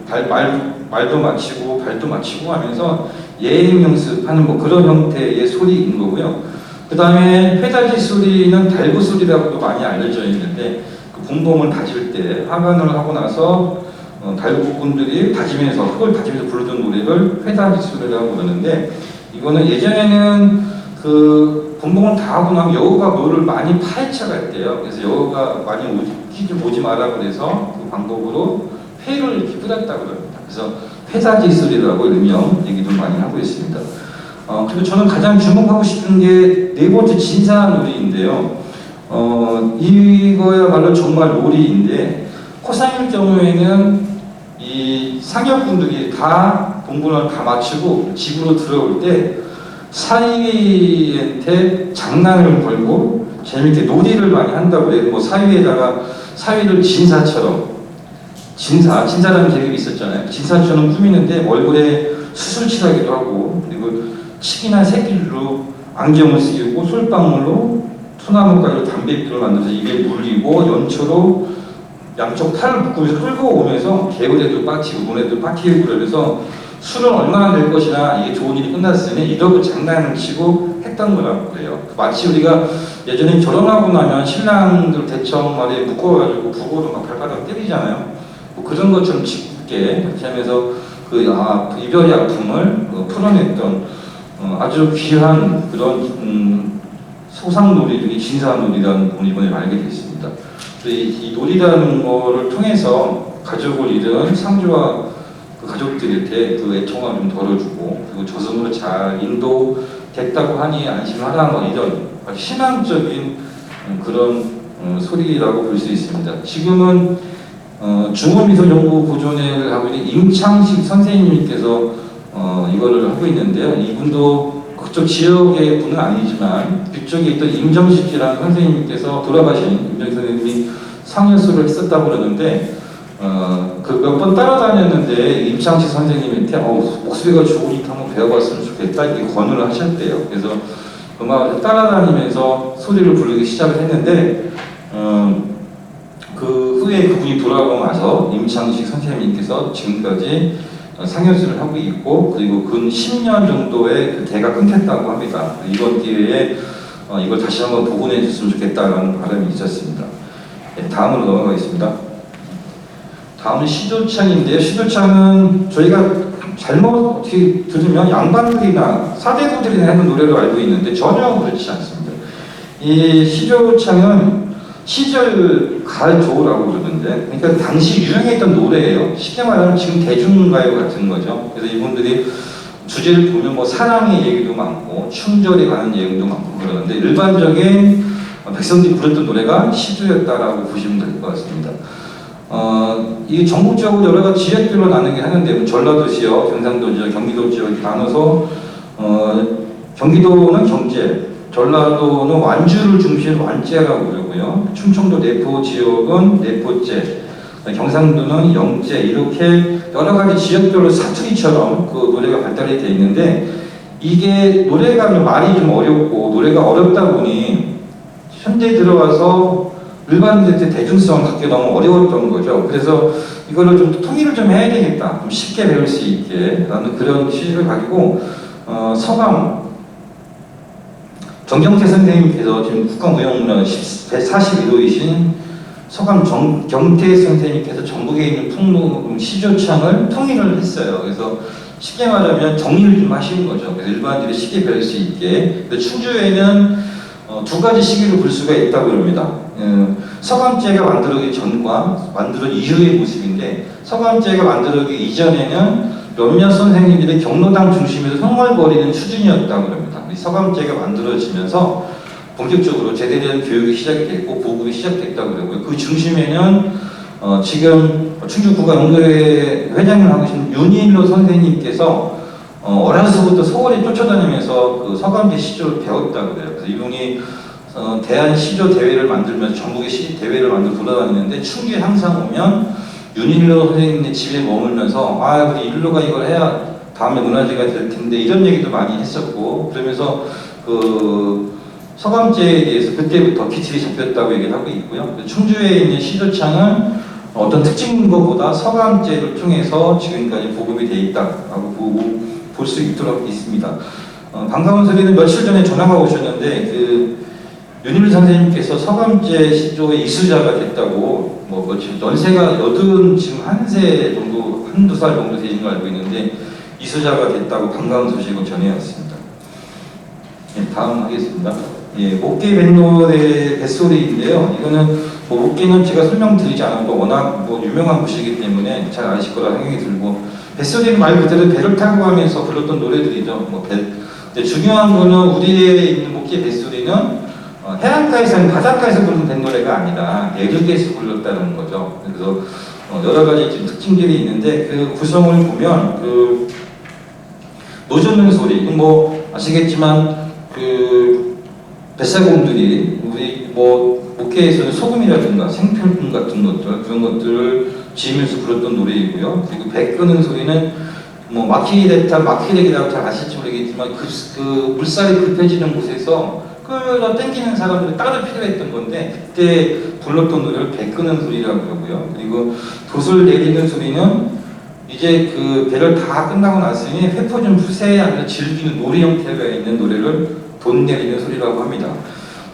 말도 맞추고 발도 맞추고 하면서 예행 연습하는 뭐 그런 형태의 소리인 거고요. 그 다음에 페다지 소리는 달구 소리라고도 많이 알려져 있는데 그 봄봄을 다질 때 화관을 하고 나서 달구꾼들이 다지면서 흙을 다지면서 부르던 노래를 페다지 소리라고 그러는데 이거는 예전에는 그 봄봄을 다 하고 나면 여우가 묘를 많이 파헤쳐 갔대요. 그래서 여우가 많이 오지 마라 그래서 그 방법으로 회를 이렇게 뿌렸다고 합니다. 그래서 페다지 소리라고 일명 얘기도 많이 하고 있습니다. 그리고 저는 가장 주목하고 싶은 게 4번째 진사놀이인데요. 이거야말로 정말 놀이인데 호상일 경우에는 이 상여분들이 다 공부를 다 마치고 집으로 들어올 때 사위한테 장난을 걸고 재밌게 놀이를 많이 한다고 해요. 뭐 사위를 진사라는 계급이 있었잖아요. 진사처럼 꾸미는데 얼굴에 수술칠하기도 하고 그리고 칡이나 새길로 안경을 쓰고 솔방울로 소나무가루 담배피를 만들어서 입에 물리고 연초로 양쪽 팔을 묶으면서 끌고 오면서 개울에도 빠티고 문에도 빠티고 그러면서 술은 얼마나 될 것이나 이게 좋은 일이 끝났으니 이러고 장난을 치고 했던 거라고 그래요. 마치 우리가 예전에 결혼하고 나면 신랑들 대청 말에 묶어가지고 북으로 막 발바닥 때리잖아요. 뭐 그런 것처럼 짓게 그렇게 하면서 그 이별의 아픔을 풀어냈던 아주 귀한 그런 소상놀이 중에 진사놀이라는 걸 이번에 알게 됐습니다. 이 놀이라는 거를 통해서 가족을 잃은 상주와 그 가족들한테 그 애통을 좀 덜어주고 그리고 저승으로 잘 인도됐다고 하니 안심하라 뭐 이런 희망적인 그런 소리라고 볼 수 있습니다. 지금은 중원미술연구보존회를 하고 있는 임창식 선생님께서 이거를 하고 있는데요. 이분도 그쪽 지역의 분은 아니지만 그쪽에 있던 임정식이라는 선생님께서 돌아가신 임정식 선생님이 상여수를 했었다고 그러는데 그 몇 번 따라다녔는데 임창식 선생님한테 목소리가 좋으니까 한번 배워봤으면 좋겠다 이렇게 권유를 하셨대요. 그래서 음악을 따라다니면서 소리를 부르기 시작을 했는데 그 후에 그분이 돌아오고 나서 임창식 선생님께서 지금까지 상연수를 하고 있고, 그리고 근 10년 정도의 그 대가 끊겼다고 합니다. 이번 기회에 이걸 다시 한번 복원해 줬으면 좋겠다는 바람이 있었습니다. 네, 다음으로 넘어가겠습니다. 다음은 시조창인데요. 시조창은 저희가 잘못 어떻게 들으면 양반들이나 사대부들이나 하는 노래로 알고 있는데 전혀 그렇지 않습니다. 이 시조창은 시절 가요라고 그러는데, 그러니까 당시 유행했던 노래예요. 쉽게 말하면 지금 대중가요 같은 거죠. 그래서 이분들이 주제를 보면 뭐 사랑의 얘기도 많고 충절에 관한 내용도 많고 그러는데, 일반적인 백성들이 부르던 노래가 시조였다라고 보시면 될 것 같습니다. 이 전국적으로 여러 가지 지역별로 나누긴 하는데, 뭐 전라도 지역, 경상도 지역, 경기도 지역이 나눠서 경기도는 경제, 전라도는 완주를 중심으로 완제라고 그러고요. 충청도 내포 지역은 내포제, 경상도는 영제, 이렇게 여러 가지 지역별로 사투리처럼 그 노래가 발달이 되어 있는데, 이게 노래가 말이 좀 어렵고 노래가 어렵다 보니 현대 들어와서 일반인들한테 대중성을 갖기 너무 어려웠던 거죠. 그래서 이거를 좀 통일을 좀 해야 되겠다, 좀 쉽게 배울 수 있게 라는 그런 취지를 가지고 서강 정경태 선생님께서 지금 국가무형문화 141호이신 서강 경태 선생님께서 전국에 있는 풍로 시조창을 통일을 했어요. 그래서 쉽게 말하면 정리를 좀 하시는 거죠. 그래서 일반인들이 쉽게 배울 수 있게. 충주에는 두 가지 시기를 볼 수가 있다고 합니다. 서강제가 만들어지기 전과 만들어진 이후의 모습인데, 서강제가 만들어지기 이전에는 몇몇 선생님들이 경로당 중심에서 흥얼거리는 수준이었다고 합니다. 서강제가 만들어지면서 본격적으로 제대로 된 교육이 시작이 됐고 보급이 시작됐다고 그러고요. 그 중심에는 지금 충주국가연구회 회장을 하고 계신 윤일로 선생님께서 어려서부터 서울에 쫓아다니면서 그 서강제 시조를 배웠다고 그래요. 그래서 이분이 대한 시조 대회를 만들면서 전국의 시 대회를 만들어 돌아다니는데, 충주에 항상 오면 윤일로 선생님의 집에 머물면서 우리 일로가 이걸 해야 다음에 문화재가 될 텐데 이런 얘기도 많이 했었고, 그러면서 그 서강제에 대해서 그때부터 기틀이 잡혔다고 얘기를 하고 있고요. 충주에 있는 시조창은 어떤 특징인 것보다 서강제를 통해서 지금까지 보급이 되어 있다고 볼 수 있도록 있습니다. 반가운 소리는 며칠 전에 전화가 오셨는데, 그 윤일 선생님께서 서강제 시조의 이수자가 됐다고, 연세가 지금 한두 살 정도 되신 걸 알고 있는데 이수자가 됐다고 반가운 소식을 전해왔습니다. 네, 다음 하겠습니다. 예, 목계 뱃노래 뱃소리인데요. 이거는 목계는 제가 설명드리지 않아도 워낙 유명한 곳이기 때문에 잘 아실 거라 생각이 들고, 뱃소리는 말 그대로 배를 타고 가면서 불렀던 노래들이죠. 근데 중요한 거는 우리에 있는 목계 뱃소리는 해안가에서 바닷가에서 부르는 뱃노래가 아니라 내륙에서 불렀다는 거죠. 그래서 여러 가지 지금 특징들이 있는데, 그 구성을 보면 그 노젓는 소리, 아시겠지만 그 뱃사공들이 우리 목회에서는 소금이라든가 생필품 같은 것들, 그런 것들을 지으면서 불렀던 노래이고요. 그리고 배 끄는 소리는 마키레기라고 잘 아실지 모르겠지만 그 물살이 급해지는 곳에서 땡기는 사람들이 따로 필요했던 건데, 그때 불렀던 노래를 배 끄는 소리라고 하고요. 그리고 돛을 내리는 소리는 이제 그 배를 다 끝나고 났으니 회포 좀 푸세하면서 즐기는 놀이 형태가 있는 노래를 돛 내리는 소리라고 합니다.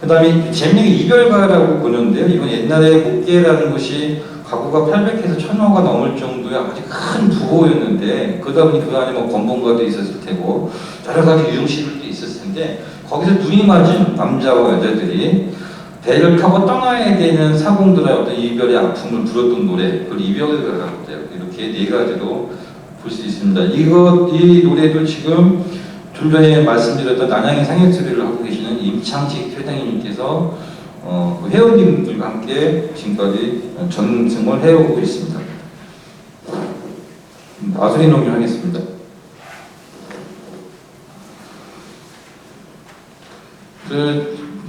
그 다음에 재미있는 이별가라고 보는데요. 이건 옛날에 목계라는 곳이 가구가 800에서 1000호가 넘을 정도의 아주 큰 부호였는데, 그러다 보니 그 안에 건봉가도 있었을 테고 여러 가지 유흥시설도 있었을 텐데, 거기서 눈이 맞은 남자와 여자들이 배를 타고 떠나야 되는 사공들의 어떤 이별의 아픔을 부르던 노래, 그걸 이별가라고 해요. 이렇게 네 가지로 볼 수 있습니다. 이 노래도 지금 좀 전에 말씀드렸던 난양의 상해소리를 하고 계시는 임창식 회장님께서 회원님들과 함께 지금까지 전승을 해오고 있습니다. 마술이 농요하겠습니다.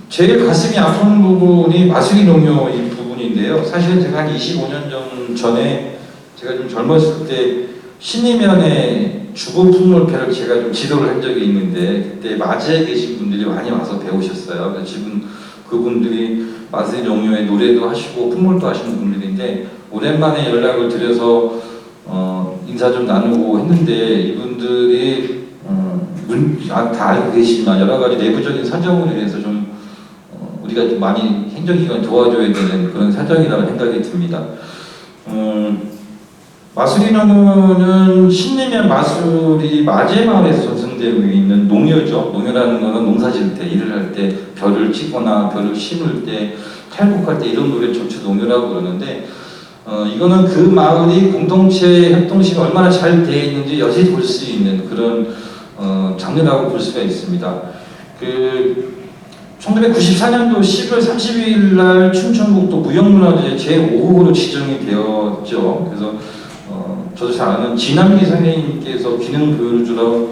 제일 가슴이 아픈 부분이 마술이 농요 이 부분인데요. 사실은 제가 한 25년 전에 제가 좀 젊었을 때 신이면의 주보풍물패를 제가 좀 지도를 한 적이 있는데, 그때 마제에 계신 분들이 많이 와서 배우셨어요. 그래서 지금 그분들이 마스리 동료의 노래도 하시고 풍물도 하시는 분들인데 오랜만에 연락을 드려서 인사 좀 나누고 했는데 이분들이 다 알고 계시지만 여러 가지 내부적인 사정으로 인해서 좀 우리가 좀 많이 행정기관 도와줘야 되는 그런 사정이라고 생각이 듭니다. 마수리노는 신림면 마수리 마제마을에서 전승되고 있는 농요죠. 농요라는 것은 농사질 때, 일을 할 때, 벼를 치거나 벼를 심을 때, 탈곡할 때 이런 노래를 전체 농요라고 그러는데 이거는 그 마을이 공동체 협동심이 얼마나 잘 되어 있는지 여실히 볼 수 있는 그런 장르라고 볼 수가 있습니다. 1994년도 10월 30일 날 춘천북도 무형문화재 제5호로 지정이 되었죠. 그래서 저도 잘 아는 진남기 선생님께서 기능교류주로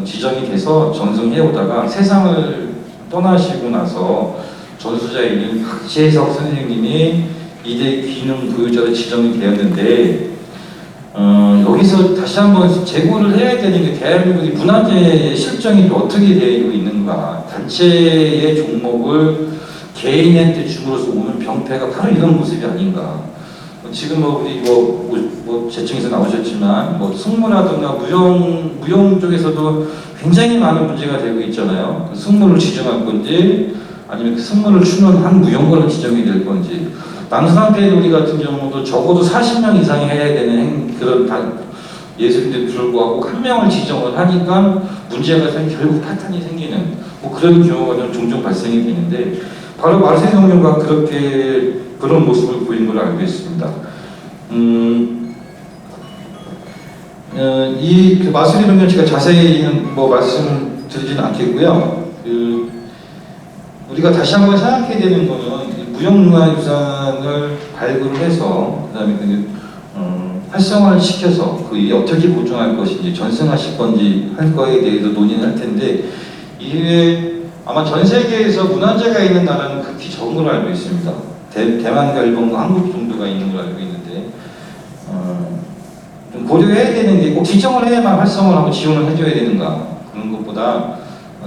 지정이 돼서 전승해 오다가 세상을 떠나시고 나서 전수자인 박재석 선생님이 이대 기능교류자로 지정이 되었는데 여기서 다시 한번 재고를 해야 되는 게 대한민국의 문화재의 실정이 어떻게 되어 있는가. 단체의 종목을 개인한테 줌으로써 오는 병폐가 바로 이런 모습이 아닌가. 지금 우리 재청에서 나오셨지만 승무라든가 무용 쪽에서도 굉장히 많은 문제가 되고 있잖아요. 승무를 지정할 건지 아니면 그 승무를 추는 한 무용관을 지정이 될 건지. 남산패놀이 같은 경우도 적어도 40명 이상이 해야 되는 그런 예술인데 불구하고 한 명을 지정을 하니까 문제가 결국 파탄이 생기는 그런 경우가 좀 종종 발생이 되는데 바로 마르세 성령과 그런 모습을 보인 걸로 알고 있습니다. 이 마수리 동료 제가 자세히는 말씀드리지는 않겠고요. 우리가 다시 한번 생각해야 되는 거는 무형문화유산을 발굴을 해서 그다음에 활성화를 시켜서 그게 어떻게 보존할 것인지 전승하실 건지 할 거에 대해서 논의를 할 텐데 이게 아마 전 세계에서 문화재가 있는 나라는 극히 적은 걸로 알고 있습니다. 대만과 일본과 한국 정도가 있는 걸로 알고 있는데 좀 고려해야 되는 게 꼭 지정을 해야만 활성화를 하고 지원을 해줘야 되는가 그런 것보다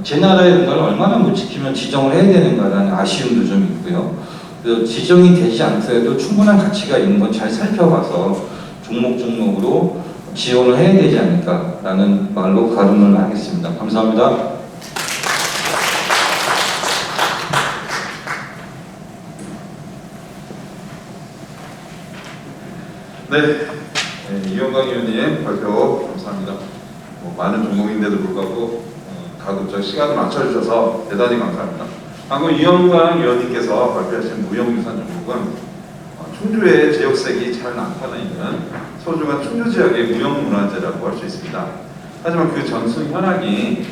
제 나라의 문화를 얼마나 못 지키면 지정을 해야 되는가라는 아쉬움도 좀 있고요. 그래서 지정이 되지 않더라도 충분한 가치가 있는 건 잘 살펴봐서 종목으로 지원을 해야 되지 않을까라는 말로 가름을 하겠습니다. 감사합니다. 네, 이영광 의원님 발표 감사합니다. 많은 종목인데도 불구하고 가급적 시간을 맞춰주셔서 대단히 감사합니다. 방금 이영광 의원님께서 발표하신 무형유산 종목은 충주의 지역색이 잘 나타나 있는 소중한 충주 지역의 무형문화재라고 할 수 있습니다. 하지만 그 전승 현황이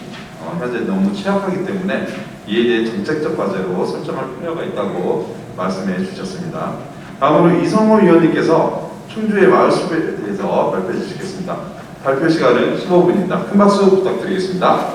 현재 너무 취약하기 때문에 이에 대해 정책적 과제로 설정할 필요가 있다고 말씀해 주셨습니다. 다음으로 이성호 의원님께서 충주의 마을숲에 대해서 발표해 주시겠습니다. 발표 시간은 15분입니다. 큰 박수 부탁드리겠습니다.